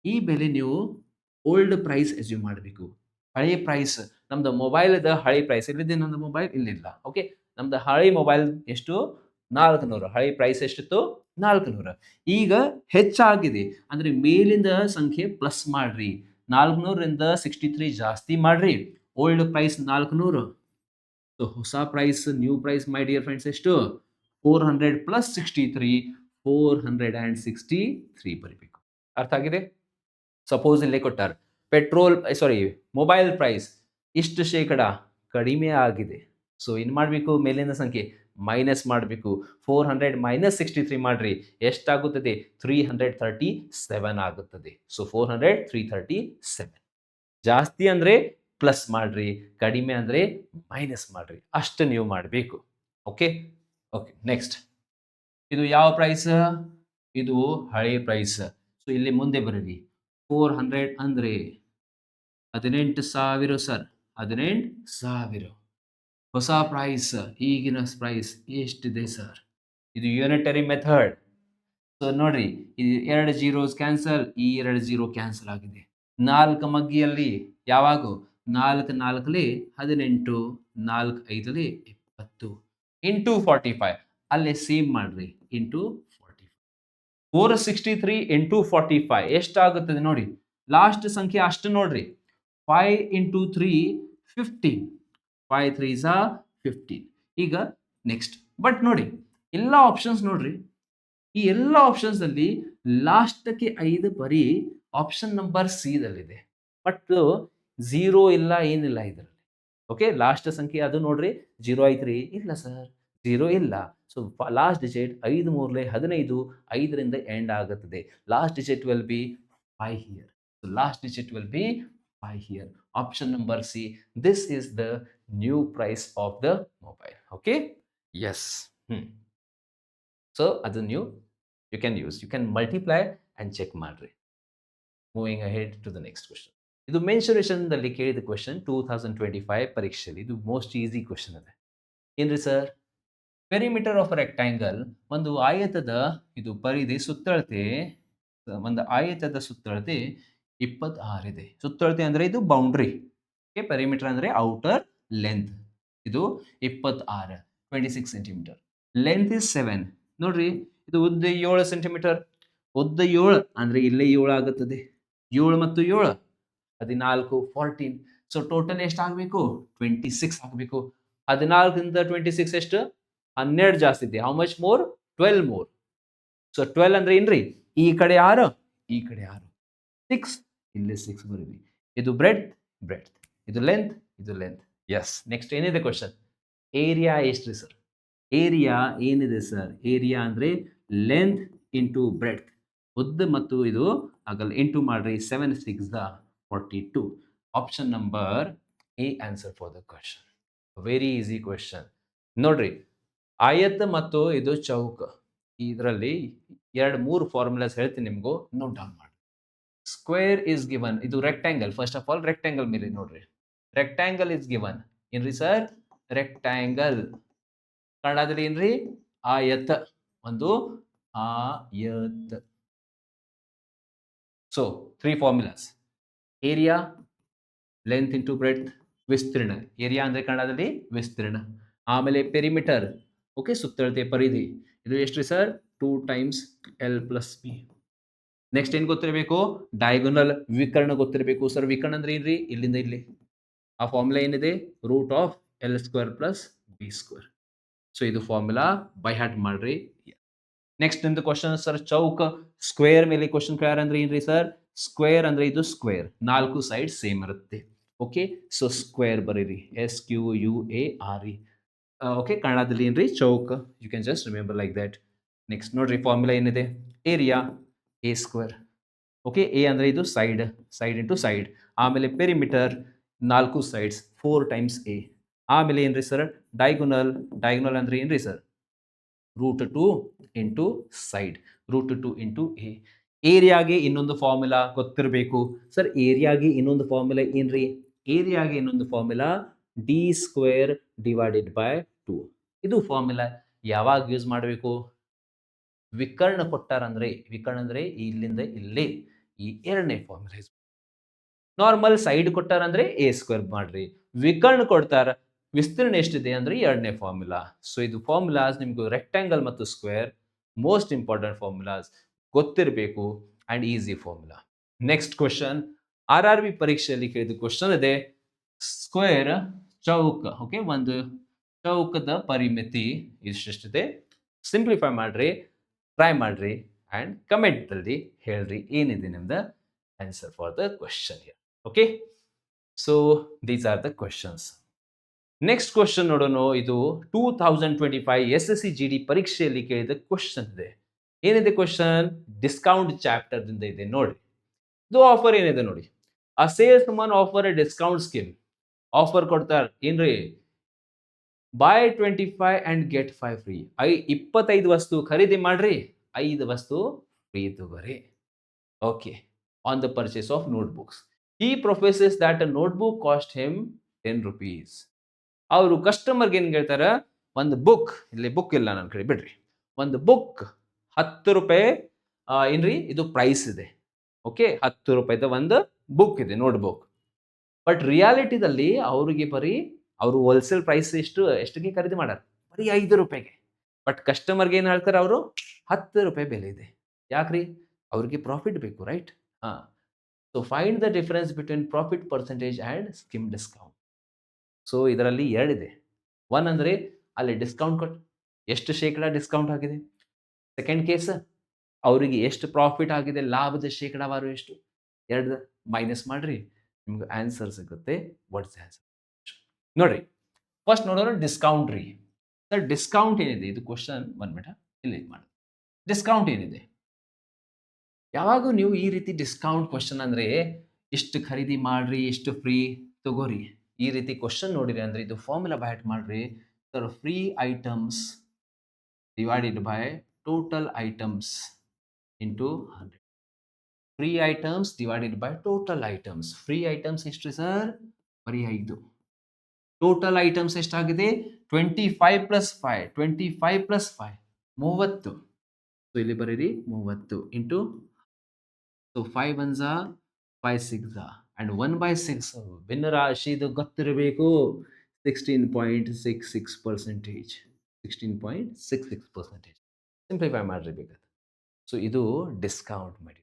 ಈ ಬೆಲೆ ನೀವು ಓಲ್ಡ್ ಪ್ರೈಸ್ ಅಸ್ಯೂಮ್ ಮಾಡಬೇಕು. ಹಳೆ ಪ್ರೈಸ್, ನಮ್ದು ಮೊಬೈಲ್ದ ಹಳೆ ಪ್ರೈಸ್ ಇಲ್ಲಿದೆ, ನಮ್ದು ಮೊಬೈಲ್ ಇಲ್ಲಿಲ್ಲ. ಓಕೆ, ನಮ್ದು ಹಳೆ ಮೊಬೈಲ್ ಎಷ್ಟು, 400. ಹಳೆ ಪ್ರೈಸ್ ಎಷ್ಟಿತ್ತು, 400. ಈಗ ಹೆಚ್ಚಾಗಿದೆ ಅಂದ್ರೆ ಮೇಲಿಂದ ಸಂಖ್ಯೆ ಪ್ಲಸ್ ಮಾಡ್ರಿ, 400ರಿಂದ 63 ಜಾಸ್ತಿ ಮಾಡ್ರಿ. Old price 400. ಸೊ ಹೊಸ price, new price my dear friends ಎಷ್ಟು, 400 ಪ್ಲಸ್ 63, 463 ಬರೀಬೇಕು. ಅರ್ಥ ಆಗಿದೆ? ಸಪೋಸ್ ಇಲ್ಲೇ ಕೊಟ್ಟಾರ ಪೆಟ್ರೋಲ್ ಮೊಬೈಲ್ ಪ್ರೈಸ್ ಇಷ್ಟು ಶೇಕಡ ಕಡಿಮೆ ಆಗಿದೆ. ಸೊ ಏನು ಮಾಡಬೇಕು, ಮೇಲಿನ ಸಂಖ್ಯೆ ಮೈನಸ್ ಮಾಡಬೇಕು. 400 ಮೈನಸ್ 63 ಮಾಡ್ರಿ, ಎಷ್ಟಾಗುತ್ತದೆ, 337 ಆಗುತ್ತದೆ. ಸೊ 400 337. ಜಾಸ್ತಿ ಅಂದ್ರೆ ಪ್ಲಸ್ ಮಾಡ್ರಿ, ಕಡಿಮೆ ಅಂದ್ರೆ ಮೈನಸ್ ಮಾಡ್ರಿ, ಅಷ್ಟು ನೀವು ಮಾಡಬೇಕು. ಓಕೆ ಓಕೆ, ನೆಕ್ಸ್ಟ್ ಇದು ಯಾವ ಪ್ರೈಸ್, ಇದು ಹಳೆ ಪ್ರೈಸ್. ಸೊ ಇಲ್ಲಿ ಮುಂದೆ ಬರೀರಿ, 400 ಅಂದ್ರೆ 18,000 ಸರ್, 18,000. ಹೊಸ ಪ್ರೈಸ್, ಈಗಿನ ಪ್ರೈಸ್ ಎಷ್ಟಿದೆ ಸರ್, ಇದು ಯೂನಿಟರಿ ಮೆಥಡ್. ಸೊ ನೋಡ್ರಿ, ಇದು 2 ಜೀರೋಸ್ ಕ್ಯಾನ್ಸಲ್, ಈ 2 ಜೀರೋ ಕ್ಯಾನ್ಸಲ್ ಆಗಿದೆ. 4 ಮಗ್ಗಿಯಲ್ಲಿ ಯಾವಾಗ, 4 4ಲಿ 18, 4 5ಲಿ 20 ಇಂಟು 45, ಅಲ್ಲೇ ಸೇಮ್ ಮಾಡ್ರಿ, ಇಂಟು 45. 463 ಇಂಟು 45 ಎಷ್ಟಾಗುತ್ತದೆ ನೋಡಿ, ಲಾಸ್ಟ್ ಸಂಖ್ಯೆ ಅಷ್ಟು ನೋಡ್ರಿ. 5 ಇಂಟು 3 15, 5 3s 15. ಈಗ ನೆಕ್ಸ್ಟ್ ಬಟ್ ನೋಡಿ, ಎಲ್ಲ ಆಪ್ಷನ್ಸ್ ನೋಡ್ರಿ, ಈ ಎಲ್ಲ ಆಪ್ಷನ್ಸ್ ಅಲ್ಲಿ ಲಾಸ್ಟ್ಗೆ 5 ಬರೀ ಆಪ್ಷನ್ ನಂಬರ್ ಸಿ ದಲ್ಲಿದೆ, ಬಟ್ 0 ಇಲ್ಲ, ಏನಿಲ್ಲ ಇದರಲ್ಲಿ. ಓಕೆ, ಲಾಸ್ಟ್ ಸಂಖ್ಯೆ ಅದು ನೋಡ್ರಿ, 0 ಐತ್ರಿ, ಇಲ್ಲ ಸರ್ 0 ಇಲ್ಲ. ಸೊ ಲಾಸ್ಟ್ ಡಿಜಿಟ್ 5 3 15, 5ರಿಂದ ಎಂಡ್ ಆಗುತ್ತದೆ. Last digit will be 5 here. So last digit will be 5 here. Option number C. This is the new price of the mobile. Okay? Yes. So, ಅದು new. You can use. You can multiply and check ಮಾಡ್ರಿ. Moving ahead to the next question. ಇದು mensuration ದಲ್ಲಿ ಕೇಳಿದ question 2025 ಪರೀಕ್ಷೆಯಲ್ಲಿ. ಇದು most easy question ಇದೆ. ಏನ್ರಿ sir, perimeter of rectangle, ಒಂದು ಆಯತದ ಇದು ಪರಿಧಿ ಸುತ್ತಳತೆ, ಒಂದು ಆಯತದ ಸುತ್ತಳತೆ 26 ಇದೆ. ಸುತ್ತಳತೆ ಅಂದ್ರೆ ಇದು ಬೌಂಡ್ರಿ. ಓಕೆ, ಪೆರಿಮೀಟರ್ ಅಂದ್ರೆ ಔಟರ್ ಲೆಂತ್. ಇದು 26, 26 ಸೆಂಟಿಮೀಟರ್. Length is 7. ನೋಡ್ರಿ, ಇದು ಉದ್ದ 7 ಸೆಂಟಿಮೀಟರ್. ಉದ್ದ 7 ಅಂದ್ರೆ ಇಲ್ಲೇ 7 ಆಗುತ್ತದೆ. 7 ಮತ್ತು 7 14, 14. ಸೊ ಟೋಟಲ್ ಎಷ್ಟು ಆಗಬೇಕು, 26 ಆಗಬೇಕು. 14ರಿಂದ 26 ಎಷ್ಟು, 12 ಜಾಸ್ತಿ ಇದೆ. How much more, 12 more. So 12 ಅಂದ್ರೆ ಏನ್ರಿ, ಈ ಕಡೆ 6, ಈ ಕಡೆ 6, 6, ಇಲ್ಲಿ 6 ಬರೀರಿ. ಇದು ಬ್ರೆಡ್ತ್, ಇದು ಲೆಂತ್, ಇದು ಲೆಂತ್. ಎಸ್. ನೆಕ್ಸ್ಟ್ ಏನಿದೆ ಕ್ವಶನ್, ಏರಿಯಾ ಎಷ್ಟ್ರಿ ಸರ್, ಏರಿಯಾ ಏನಿದೆ ಸರ್, ಏರಿಯಾ ಅಂದ್ರೆ ಲೆಂತ್ ಇಂಟು ಬ್ರೆಡ್ತ್, ಉದ್ದ ಮತ್ತು ಇದು ಆಗಲ್ಲ, ಇಂಟು ಮಾಡ್ರಿ. 7 6 42. Option number A answer for the question. Very easy question. ನೋಡ್ರಿ, ಆಯತ ಮತ್ತು ಇದು ಚೌಕ, ಇದರಲ್ಲಿ 2-3 ಫಾರ್ಮುಲಾಸ್ ಹೇಳ್ತೀನಿ ನಿಮ್ಗೂ, ನೋಟ್ ಡೌನ್ ಮಾಡಿ. ಸ್ಕ್ವೇರ್ ಇಸ್ ಗಿವನ್, ಇದು rectangle. First of all rectangle ಮೇಲೆ ನೋಡ್ರಿ, ರೆಕ್ಟ್ಯಾಂಗಲ್ ಇಸ್ ಗಿವನ್. ಏನ್ರಿ ಸರ್, ರೆಕ್ಟ್ಯಾಂಗಲ್ ಕನ್ನಡದಲ್ಲಿ ಏನ್ರಿ, ಆಯತ, ಒಂದು ಆಯತ. So 3 formulas, area, length into breadth, ವಿಸ್ತೀರ್ಣ. ಏರಿಯಾ ಅಂದ್ರೆ ಕನ್ನಡದಲ್ಲಿ ವಿಸ್ತೀರ್ಣ. ಆಮೇಲೆ ಪೆರಿಮೀಟರ್, ಓಕೆ, ಸುತ್ತಳತೆ ಪರಿಧಿ. ಇದು ಎಷ್ಟ್ರಿ sir, 2 times L plus B. Next ಏನ್ ಗೊತ್ತಿರಬೇಕು, ಡಯಾಗೋನಲ್, ವಿಕರ್ಣ ಗೊತ್ತಿರಬೇಕು. ಸರ್ ವಿಕರ್ಣ ಅಂದ್ರೆ ಏನ್ರಿ, ಇಲ್ಲಿಂದ ಇಲ್ಲಿ. ಆ ಫಾರ್ಮುಲಾ ಏನಿದೆ, √L² plus B². ಸೊ ಇದು ಫಾರ್ಮುಲಾ ಬೈ ಹಾರ್ಟ್ ಮಾಡ್ರಿ. ನೆಕ್ಸ್ಟ್ ನಿಮ್ದು ಕ್ವಶನ್ ಸರ್, ಚೌಕ ಸ್ಕ್ವೇರ್ ಮೇಲೆ ಕ್ವಶನ್ ಕೇಳಾರ ಅಂದ್ರೆ ಏನ್ರಿ ಸರ್, ಸ್ಕ್ವೇರ್ ಅಂದ್ರೆ ಇದು ಸ್ಕ್ವೇರ್, 4 ಸೈಡ್ ಸೇಮ್ ಇರುತ್ತೆ. ಓಕೆ, ಸೊ ಸ್ಕ್ವೇರ್ ಬರೀರಿ, SQUARE. ಓಕೆ, ಕನ್ನಡದಲ್ಲಿ ಏನ್ರಿ, ಚೌಕ. You can just remember like that. Next ನೋಡ್ರಿ, ಫಾರ್ಮುಲಾ ಏನಿದೆ, ಏರಿಯಾ A². ಓಕೆ, ಎ ಅಂದ್ರೆ ಇದು ಸೈಡ್, ಸೈಡ್ ಇಂಟು ಸೈಡ್. ಆಮೇಲೆ ಪೆರಿಮೀಟರ್ 4 ಸೈಡ್ಸ್ 4 ಟೈಮ್ಸ್ ಎ. ಆಮೇಲೆ ಏನ್ರಿ ಸರ್ ಡೈಗೊನಲ್. ಡೈಗೊನಲ್ ಅಂದ್ರೆ ಏನ್ರಿ sir √2 into side. √2 into A. ಏರಿಯಾಗೆ ಇನ್ನೊಂದು ಫಾರ್ಮುಲಾ ಗೊತ್ತಿರಬೇಕು ಸರ್. ಏರಿಯಾಗೆ ಇನ್ನೊಂದು ಫಾರ್ಮುಲಾ ಏನ್ರಿ? ಏರಿಯಾಗೆ ಇನ್ನೊಂದು formula D square divided by 2. ಇದು ಫಾರ್ಮುಲಾ ಯಾವಾಗ ಯೂಸ್ ಮಾಡಬೇಕು? ವಿಕರ್ಣ ಕೊಟ್ಟಾರಂದ್ರೆ, ವಿಕರ್ಣ ಅಂದ್ರೆ ಇಲ್ಲಿಂದ ಇಲ್ಲಿ ಈ ಎರಡನೇ ಫಾರ್ಮುಲಾ. ನಾರ್ಮಲ್ ಸೈಡ್ ಕೊಟ್ಟಾರಂದ್ರೆ ಎ ಸ್ಕ್ವೇರ್ ಮಾಡ್ರಿ. ವಿಕರ್ಣ ಕೊಡ್ತಾರ ವಿಸ್ತೀರ್ಣ ಎಷ್ಟಿದೆ ಅಂದ್ರೆ ಎರಡನೇ ಫಾರ್ಮುಲಾ. ಸೊ ಇದು ಫಾರ್ಮುಲಾಸ್ ನಿಮ್ಗೆ ರೆಕ್ಟಾಂಗಲ್ ಮತ್ತು ಸ್ಕ್ವೇರ್ ಮೋಸ್ಟ್ ಇಂಪಾರ್ಟೆಂಟ್ ಫಾರ್ಮುಲಾಸ್ ಗೊತ್ತಿರಬೇಕು and easy formula. Next question RRB ಪರೀಕ್ಷೆಯಲ್ಲಿ ಕೇಳಿದ ಕ್ವಶನ್ ಇದೆ. ಸ್ಕ್ವೇರ್ ಚೌಕ, ಓಕೆ, ಒಂದು ಚೌಕದ ಪರಿಮಿತಿ ಇಷ್ಟೆಷ್ಟಿದೆ. ಸಿಂಪ್ಲಿಫೈ ಮಾಡ್ರಿ, ಟ್ರೈ ಮಾಡ್ರಿ ಅಂಡ್ ಕಮೆಂಟ್ ಅಲ್ಲಿ ಹೇಳ್ರಿ ಏನಿದೆ ನಿಮ್ದು answer for the question here. Okay, so these are the questions. Next question ನೋಡೋಣ. ಇದು 2025 SSC GD ಪರೀಕ್ಷೆಯಲ್ಲಿ ಕೇಳಿದ ಕ್ವಶನ್ ಇದೆ. ಏನಿದೆ ಕ್ವಶನ್? ಡಿಸ್ಕೌಂಟ್ ಚಾಪ್ಟರ್ ದಿಂದ ಇದೆ ನೋಡಿ. ಇದು ಆಫರ್ ಏನಿದೆ ನೋಡಿ. A salesman offer a discount scheme. Offer ಕೊಡ್ತಾರ ಏನ್ರಿ? By 25 and get 5 free. 25 ವಸ್ತು ಖರೀದಿ ಮಾಡ್ರಿ, 5 ವಸ್ತು ಫ್ರೀ ತಗೋರಿ. Okay, on the purchase of notebooks. He professes that a notebook cost him 10 rupees. ಅವರು ಕಸ್ಟಮರ್ಗೆ ಏನ್ ಹೇಳ್ತಾರ? ಒಂದು ಬುಕ್, ಇಲ್ಲಿ ಬುಕ್ ಇಲ್ಲ ನನ್ನ ಕಡೆ ಬಿಡ್ರಿ, ಒಂದು ಬುಕ್ 10 ರೂಪಾಯಿ ಏನ್ರಿ ಇದು ಪ್ರೈಸ್ ಇದೆ. ಓಕೆ, 10 ರೂಪಾಯಿದ ಒಂದು ಬುಕ್ ಇದೆ, ನೋಟ್ ಬುಕ್. ಬಟ್ ರಿಯಾಲಿಟಿದಲ್ಲಿ ಅವ್ರಿಗೆ ಬರೀ ಅವರು ಹೋಲ್ಸೇಲ್ ಪ್ರೈಸ್ ಎಷ್ಟಿಗೆ ಖರೀದಿ ಮಾಡ್ಯಾರ? ಬರೀ 5 ರೂಪಾಯಿಗೆ. ಬಟ್ ಕಸ್ಟಮರ್ಗೆ ಏನ್ ಹೇಳ್ತಾರೆ ಅವರು? 10 ರೂಪಾಯಿ ಬೆಲೆ ಇದೆ. ಯಾಕ್ರಿ? ಅವ್ರಿಗೆ ಪ್ರಾಫಿಟ್ ಬೇಕು, ರೈಟ್? ಹಾ. So find the difference between profit percentage and scheme discount. So ಇದರಲ್ಲಿ ಎರಡಿದೆ. ಒನ್ ಅಂದ್ರೆ ಅಲ್ಲಿ ಡಿಸ್ಕೌಂಟ್ ಕೊಟ್ಟು ಎಷ್ಟು ಶೇಕಡಾ ಡಿಸ್ಕೌಂಟ್ ಆಗಿದೆ. ಸೆಕೆಂಡ್ ಕೇಸ್ ಅವರಿಗೆ ಎಷ್ಟು ಪ್ರಾಫಿಟ್ ಆಗಿದೆ, ಲಾಭದ ಶೇಕಡಾವಾರು ಎಷ್ಟು. ಎರಡು ಮೈನಸ್ ಮಾಡ್ರಿ, ನಿಮ್ಗೆ ಆನ್ಸರ್ ಸಿಗುತ್ತೆ. ವಾಟ್ಸ್ ಆನ್ಸರ್ ನೋಡ್ರಿ. ಫಸ್ಟ್ ನೋಡೋಣ ಡಿಸ್ಕೌಂಟ್ ರೀ. ಸರ್ ಡಿಸ್ಕೌಂಟ್ ಏನಿದೆ? ಇದು ಕ್ವಶನ್ ಬಂದ್ಬಿಟ್ಟ ಇಲ್ಲಿ ಮಾಡಿ. ಡಿಸ್ಕೌಂಟ್ ಏನಿದೆ? ಯಾವಾಗೂ ನೀವು ಈ ರೀತಿ ಡಿಸ್ಕೌಂಟ್ ಕ್ವಶನ್ ಅಂದ್ರೆ ಇಷ್ಟು ಖರೀದಿ ಮಾಡ್ರಿ, ಇಷ್ಟು ಫ್ರೀ ತಗೋರಿ, ಈ ರೀತಿ ಕ್ವಶನ್ ನೋಡಿರಿ ಅಂದ್ರೆ ಇದು ಫಾರ್ಮುಲಾ ಬ್ಯಾಟ್ ಮಾಡ್ರಿ. Sir free items divided by total items into 100. Free items divided by total items. Free items ಎಷ್ಟು ಸರ್? ಬರೀ 5. ಟೋಟಲ್ ಐಟಮ್ಸ್ ಎಷ್ಟಾಗಿದೆ? 25 ಪ್ಲಸ್ 5, 25 ಪ್ಲಸ್ 5 30. ಸೊ ಇಲ್ಲಿ ಬರೀರಿ 30 ಇಂಟು. ಸೊ 5 1 5 6 and 1/6 ಭಿನ್ನರಾಶಿದು ಗೊತ್ತಿರಬೇಕು. 16.66%. 16.66%. ಸಿಂಪ್ಲಿಫೈ ಮಾಡ್ರಿ ಬೇಕಾದ್ರೆ. ಸೊ ಇದು ಡಿಸ್ಕೌಂಟ್ ಮಾಡಿ.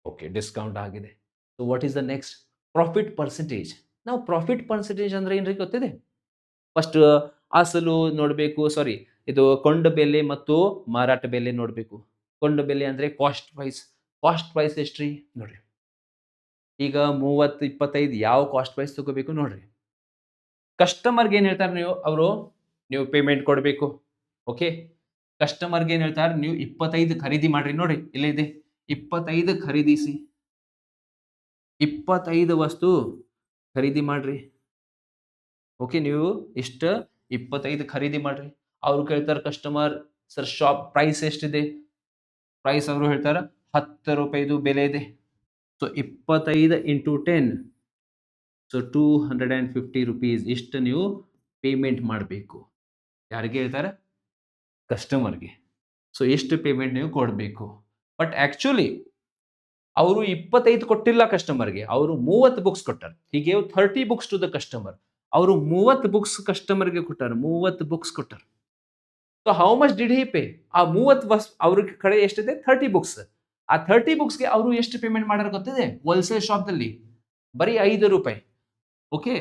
ಓಕೆ, ಡಿಸ್ಕೌಂಟ್ ಆಗಿದೆ. So what is the next? Profit percentage. ನಾವು ಪ್ರಾಫಿಟ್ ಪರ್ಸೆಂಟೇಜ್ ಅಂದ್ರೆ ಏನ್ರಿ ಗೊತ್ತಿದೆ? ಫಸ್ಟ್ ಅಸಲು ನೋಡಬೇಕು, ಸಾರಿ ಇದು ಕೊಂಡ ಬೆಲೆ ಮತ್ತು ಮಾರಾಟ ಬೆಲೆ ನೋಡಬೇಕು. ಕೊಂಡ ಬೆಲೆ ಅಂದ್ರೆ ಕಾಸ್ಟ್ ಪ್ರೈಸ್. ಕಾಸ್ಟ್ ಪ್ರೈಸ್ ಎಷ್ಟ್ರಿ ನೋಡ್ರಿ. ಈಗ 30 25 ಯಾವ ಕಾಸ್ಟ್ ಪ್ರೈಸ್ ತಗೋಬೇಕು ನೋಡ್ರಿ. ಕಸ್ಟಮರ್ಗೆ ಏನ್ ಹೇಳ್ತಾರೆ ನೀವು ಪೇಮೆಂಟ್ ಕೊಡಬೇಕು. ಓಕೆ, ಕಸ್ಟಮರ್ಗೆ ಏನ್ ಹೇಳ್ತಾರೆ? ನೀವು 25 ಖರೀದಿ ಮಾಡ್ರಿ. ನೋಡ್ರಿ ಇಲ್ಲೇ ಇದೆ 25 ಖರೀದಿಸಿ, 25 ವಸ್ತು ಖರೀದಿ ಮಾಡ್ರಿ. ಓಕೆ, ನೀವು ಇಷ್ಟ 25 ಖರೀದಿ ಮಾಡ್ರಿ. ಅವ್ರು ಕೇಳ್ತಾರೆ ಕಸ್ಟಮರ್, ಸರ್ ಶಾಪ್ ಪ್ರೈಸ್ ಎಷ್ಟಿದೆ? ಪ್ರೈಸ್ ಅವರು ಹೇಳ್ತಾರ 10 ರೂಪಾಯಿದು ಬೆಲೆ ಇದೆ. ಸೊ 25 ಇಂಟು 10, ಸೊ 250 rupees ಇಷ್ಟು ನೀವು ಪೇಮೆಂಟ್ ಮಾಡಬೇಕು. ಯಾರಿಗೆ ಹೇಳ್ತಾರೆ? ಕಸ್ಟಮರ್ಗೆ. ಸೊ ಎಷ್ಟು ಪೇಮೆಂಟ್ ನೀವು ಕೊಡಬೇಕು. ಬಟ್ ಆಕ್ಚುಲಿ ಅವರು 25 ಕೊಟ್ಟಿಲ್ಲ ಕಸ್ಟಮರ್ಗೆ, ಅವರು 30 ಬುಕ್ಸ್ ಕೊಟ್ಟಾರೆ. He gave 30 books to the customer. ಅವರು 30 ಬುಕ್ಸ್ ಕಸ್ಟಮರ್ಗೆ ಕೊಟ್ಟಾರೆ, 30 ಬುಕ್ಸ್ ಕೊಟ್ಟಾರೆ. So how much did he pay? ಆ 30 ಬಸ್ ಅವ್ರ ಕಡೆ ಎಷ್ಟಿದೆ? 30 ಬುಕ್ಸ್. ಆ 30 ಬುಕ್ಸ್ಗೆ ಅವರು ಎಷ್ಟು ಪೇಮೆಂಟ್ ಮಾಡ್ಯಾರ ಗೊತ್ತಿದೆ? ಹೋಲ್ಸೇಲ್ ಶಾಪ್ದಲ್ಲಿ ಬರೀ 5 ರೂಪಾಯಿ. ಓಕೆ,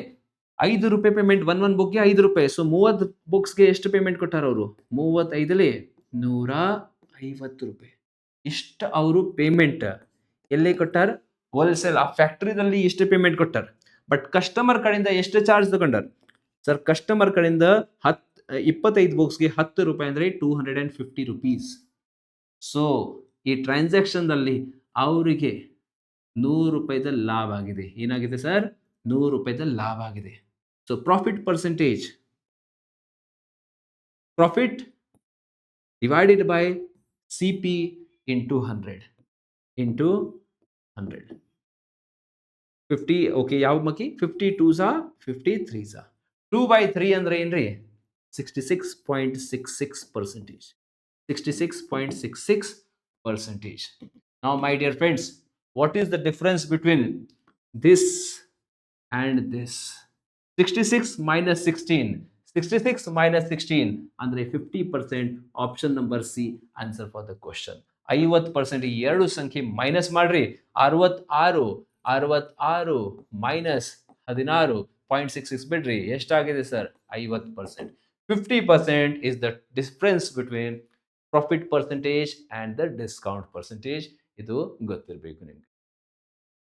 5 ರೂಪಾಯಿ ಪೇಮೆಂಟ್, ಒಂದ್ ಬುಕ್ಗೆ 5 ರೂಪಾಯಿ. ಸೊ 30 ಬುಕ್ಸ್ಗೆ ಎಷ್ಟು ಪೇಮೆಂಟ್ ಕೊಟ್ಟಾರ ಅವರು? 35 150 ರೂಪಾಯಿ. ಇಷ್ಟು ಅವರು ಪೇಮೆಂಟ್ ಎಲ್ಲಿ ಕೊಟ್ಟಾರ? ಹೋಲ್ಸೇಲ್ ಆ ಫ್ಯಾಕ್ಟ್ರಿದಲ್ಲಿ ಎಷ್ಟು ಪೇಮೆಂಟ್ ಕೊಟ್ಟಾರ. ಬಟ್ ಕಸ್ಟಮರ್ ಕಡೆಯಿಂದ ಎಷ್ಟು ಚಾರ್ಜ್ ತಗೊಂಡಾರ? ಸರ್ ಕಸ್ಟಮರ್ ಕಡೆಯಿಂದ 25 ಬುಕ್ಸ್ಗೆ 10 ರೂಪಾಯಿ ಅಂದ್ರೆ 250 rupees. ಸೊ ಈ ಟ್ರಾನ್ಸಾಕ್ಷನ್ ದಲ್ಲಿ ಅವರಿಗೆ 100 ರೂಪಾಯಿದ ಲಾಭ ಆಗಿದೆ. ಏನಾಗಿದೆ ಸರ್? ₹100 ಲಾಭ ಆಗಿದೆ. So profit percentage, profit divided by CP into 100 into 100. 50, okay, ಯಾವ ಮಕ್ಕಿ 52s 53s 2 by 3 ಅಂದ್ರೆ ಏನ್ರಿ 66.66%. 66.66%. Now my dear friends, what is the difference between this and this? 66 minus 16. 66 minus 16 ಅಂದ್ರೆ 50%. Option number C answer for the question. 50% ಈ ಎರಡು ಸಂಖ್ಯೆ minus ಮಾಡ್ರಿ. 66 minus 16.66 ಬಿಡ್ರಿ. ಎಷ್ಟಾಗಿದೆ sir? 50%. 50% is the difference between profit percentage and the discount percentage. ಇದು ಗೊತ್ತಿರಬೇಕು ನಿಮ್ಗೆ.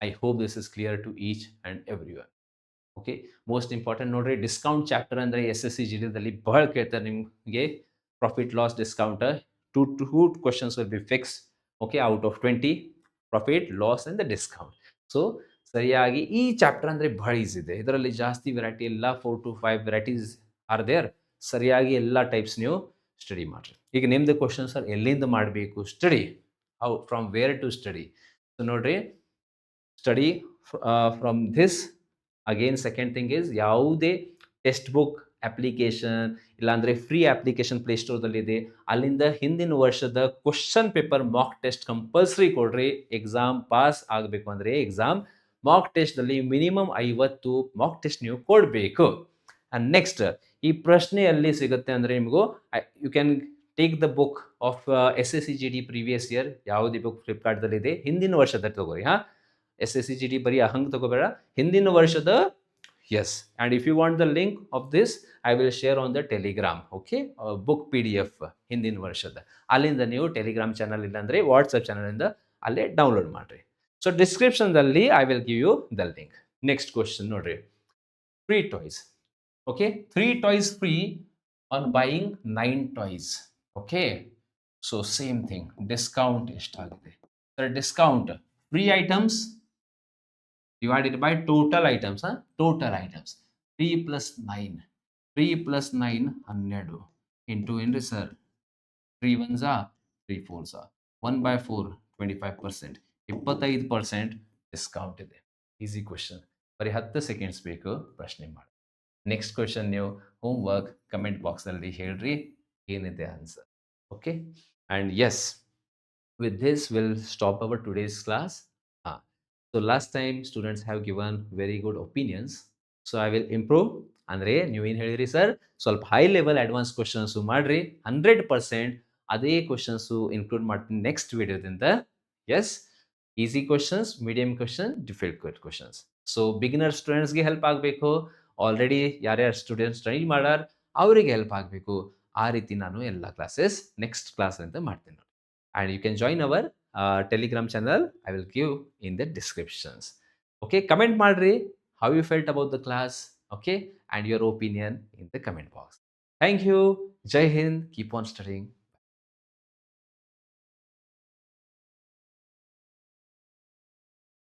I hope this is clear to each and everyone. Okay, most important ನೋಡ್ರಿ, ಡಿಸ್ಕೌಂಟ್ ಚಾಪ್ಟರ್ ಅಂದರೆ SSC GDದಲ್ಲಿ ಬಹಳ ಕೇಳ್ತಾರೆ ನಿಮಗೆ. Profit loss discount, two questions will be fix. Okay, out of 20 profit loss and the discount. So ಸರಿಯಾಗಿ ಈ chapter ಅಂದರೆ ಬಹಳ easy ಇದೆ. ಇದರಲ್ಲಿ ಜಾಸ್ತಿ ವೆರೈಟಿ ಎಲ್ಲ 4 to 5 ವೆರೈಟೀಸ್ ಆರ್ ದೇರ್. ಸರಿಯಾಗಿ ಎಲ್ಲ ಟೈಪ್ಸ್ ನೀವು ಸ್ಟಡಿ ಮಾಡಿರಿ. ಈಗ ನಿಮ್ದು ಕ್ವಶನ್ ಸರ್ ಎಲ್ಲಿಂದ ಮಾಡಬೇಕು study, how from where to study? So ನೋಡ್ರಿ, study from this. Again second thing is, ಯಾವುದೇ ಟೆಕ್ಸ್ಟ್ ಬುಕ್ ಅಪ್ಲಿಕೇಶನ್ ಇಲ್ಲಾಂದರೆ ಫ್ರೀ ಅಪ್ಲಿಕೇಶನ್ ಪ್ಲೇಸ್ಟೋರ್ದಲ್ಲಿದೆ, ಅಲ್ಲಿಂದ ಹಿಂದಿನ ವರ್ಷದ question paper mock test compulsory ಕೊಡ್ರಿ. ಎಕ್ಸಾಮ್ ಪಾಸ್ ಆಗಬೇಕು ಅಂದರೆ ಎಕ್ಸಾಮ್ ಮಾಕ್ ಟೆಸ್ಟ್ದಲ್ಲಿ ಮಿನಿಮಮ್ 50 ಮಾಕ್ ಟೆಸ್ಟ್ ನೀವು ಕೊಡಬೇಕು. ಆ್ಯಂಡ್ ನೆಕ್ಸ್ಟ್, ಈ ಪ್ರಶ್ನೆ ಎಲ್ಲಿ ಸಿಗುತ್ತೆ ಅಂದರೆ ನಿಮಗೂ you can take the book of SSC GD previous year. ಯಾವುದೇ ಬುಕ್ ಫ್ಲಿಪ್ಕಾರ್ಟ್ದಲ್ಲಿದೆ, ಹಿಂದಿನ ವರ್ಷದ ತಗೋರಿ. SSC GD ಬರೀ ಹಂಗೆ ತಗೋಬೇಡ, ಹಿಂದಿನ ವರ್ಷದ. Yes, and if you want the link of this I will share on the Telegram. Okay, book PDF ಹಿಂದಿನ ವರ್ಷದ, ಅಲ್ಲಿಂದ ನೀವು ಟೆಲಿಗ್ರಾಮ್ ಚಾನಲ್ ಇಲ್ಲಾಂದರೆ ವಾಟ್ಸಪ್ ಚಾನಲಿಂದ ಅಲ್ಲೇ ಡೌನ್ಲೋಡ್ ಮಾಡಿರಿ. ಸೊ ಡಿಸ್ಕ್ರಿಪ್ಷನ್ದಲ್ಲಿ I will give you the link. Next question ನೋಡ್ರಿ, free toys. Okay, 3 toys free on buying 9 toys. Okay, so same thing, discount ಎಷ್ಟಾಗಿದೆ sir? Discount free items divided by total items. Total items 3 plus 9, 3 plus 9 12 into ಏನ್ರಿ sir 3 1s 3 4s 1 by 4 25%. 25% discount ಇದೆ. Easy question, ಬರೀ 10 seconds ಬೇಕು ಪ್ರಶ್ನೆ ಮಾಡಿ. Next question ನೀವು homework comment ಬಾಕ್ಸಲ್ಲಿ ಹೇಳ್ರಿ ಏನಿದೆ answer. Okay, and yes, with this we'll stop our today's class. So last time students have given very good opinions, so I will improve. ಅಂದರೆ ನೀವೇನು ಹೇಳಿರಿ ಸರ್, ಸ್ವಲ್ಪ ಹೈ ಲೆವೆಲ್ ಅಡ್ವಾನ್ಸ್ ಕ್ವಶನ್ಸು ಮಾಡಿರಿ. 100% ಅದೇ questions include ಮಾಡ್ತೀನಿ next ವಿಡಿಯೋದಿಂದ. Yes, easy questions, medium question, difficult questions. So beginner ಸ್ಟೂಡೆಂಟ್ಸ್ಗೆ help ಆಗಬೇಕು, ಆಲ್ರೆಡಿ ಯಾರ್ಯಾರು ಸ್ಟೂಡೆಂಟ್ಸ್ ಸ್ಟಡಿ ಮಾಡಾರ ಅವರಿಗೆ ಹೆಲ್ಪ್ ಆಗಬೇಕು. ಆ ರೀತಿ ನಾನು ಎಲ್ಲ ಕ್ಲಾಸಸ್ ನೆಕ್ಸ್ಟ್ ಕ್ಲಾಸ್ ಅಂತ ಮಾಡ್ತೀನಿ. And you can join our Telegram channel. I will give in the descriptions. Okay, comment madri how you felt about the class. Okay, and your opinion in the comment box. Thank you. Jai Hind. Keep on studying.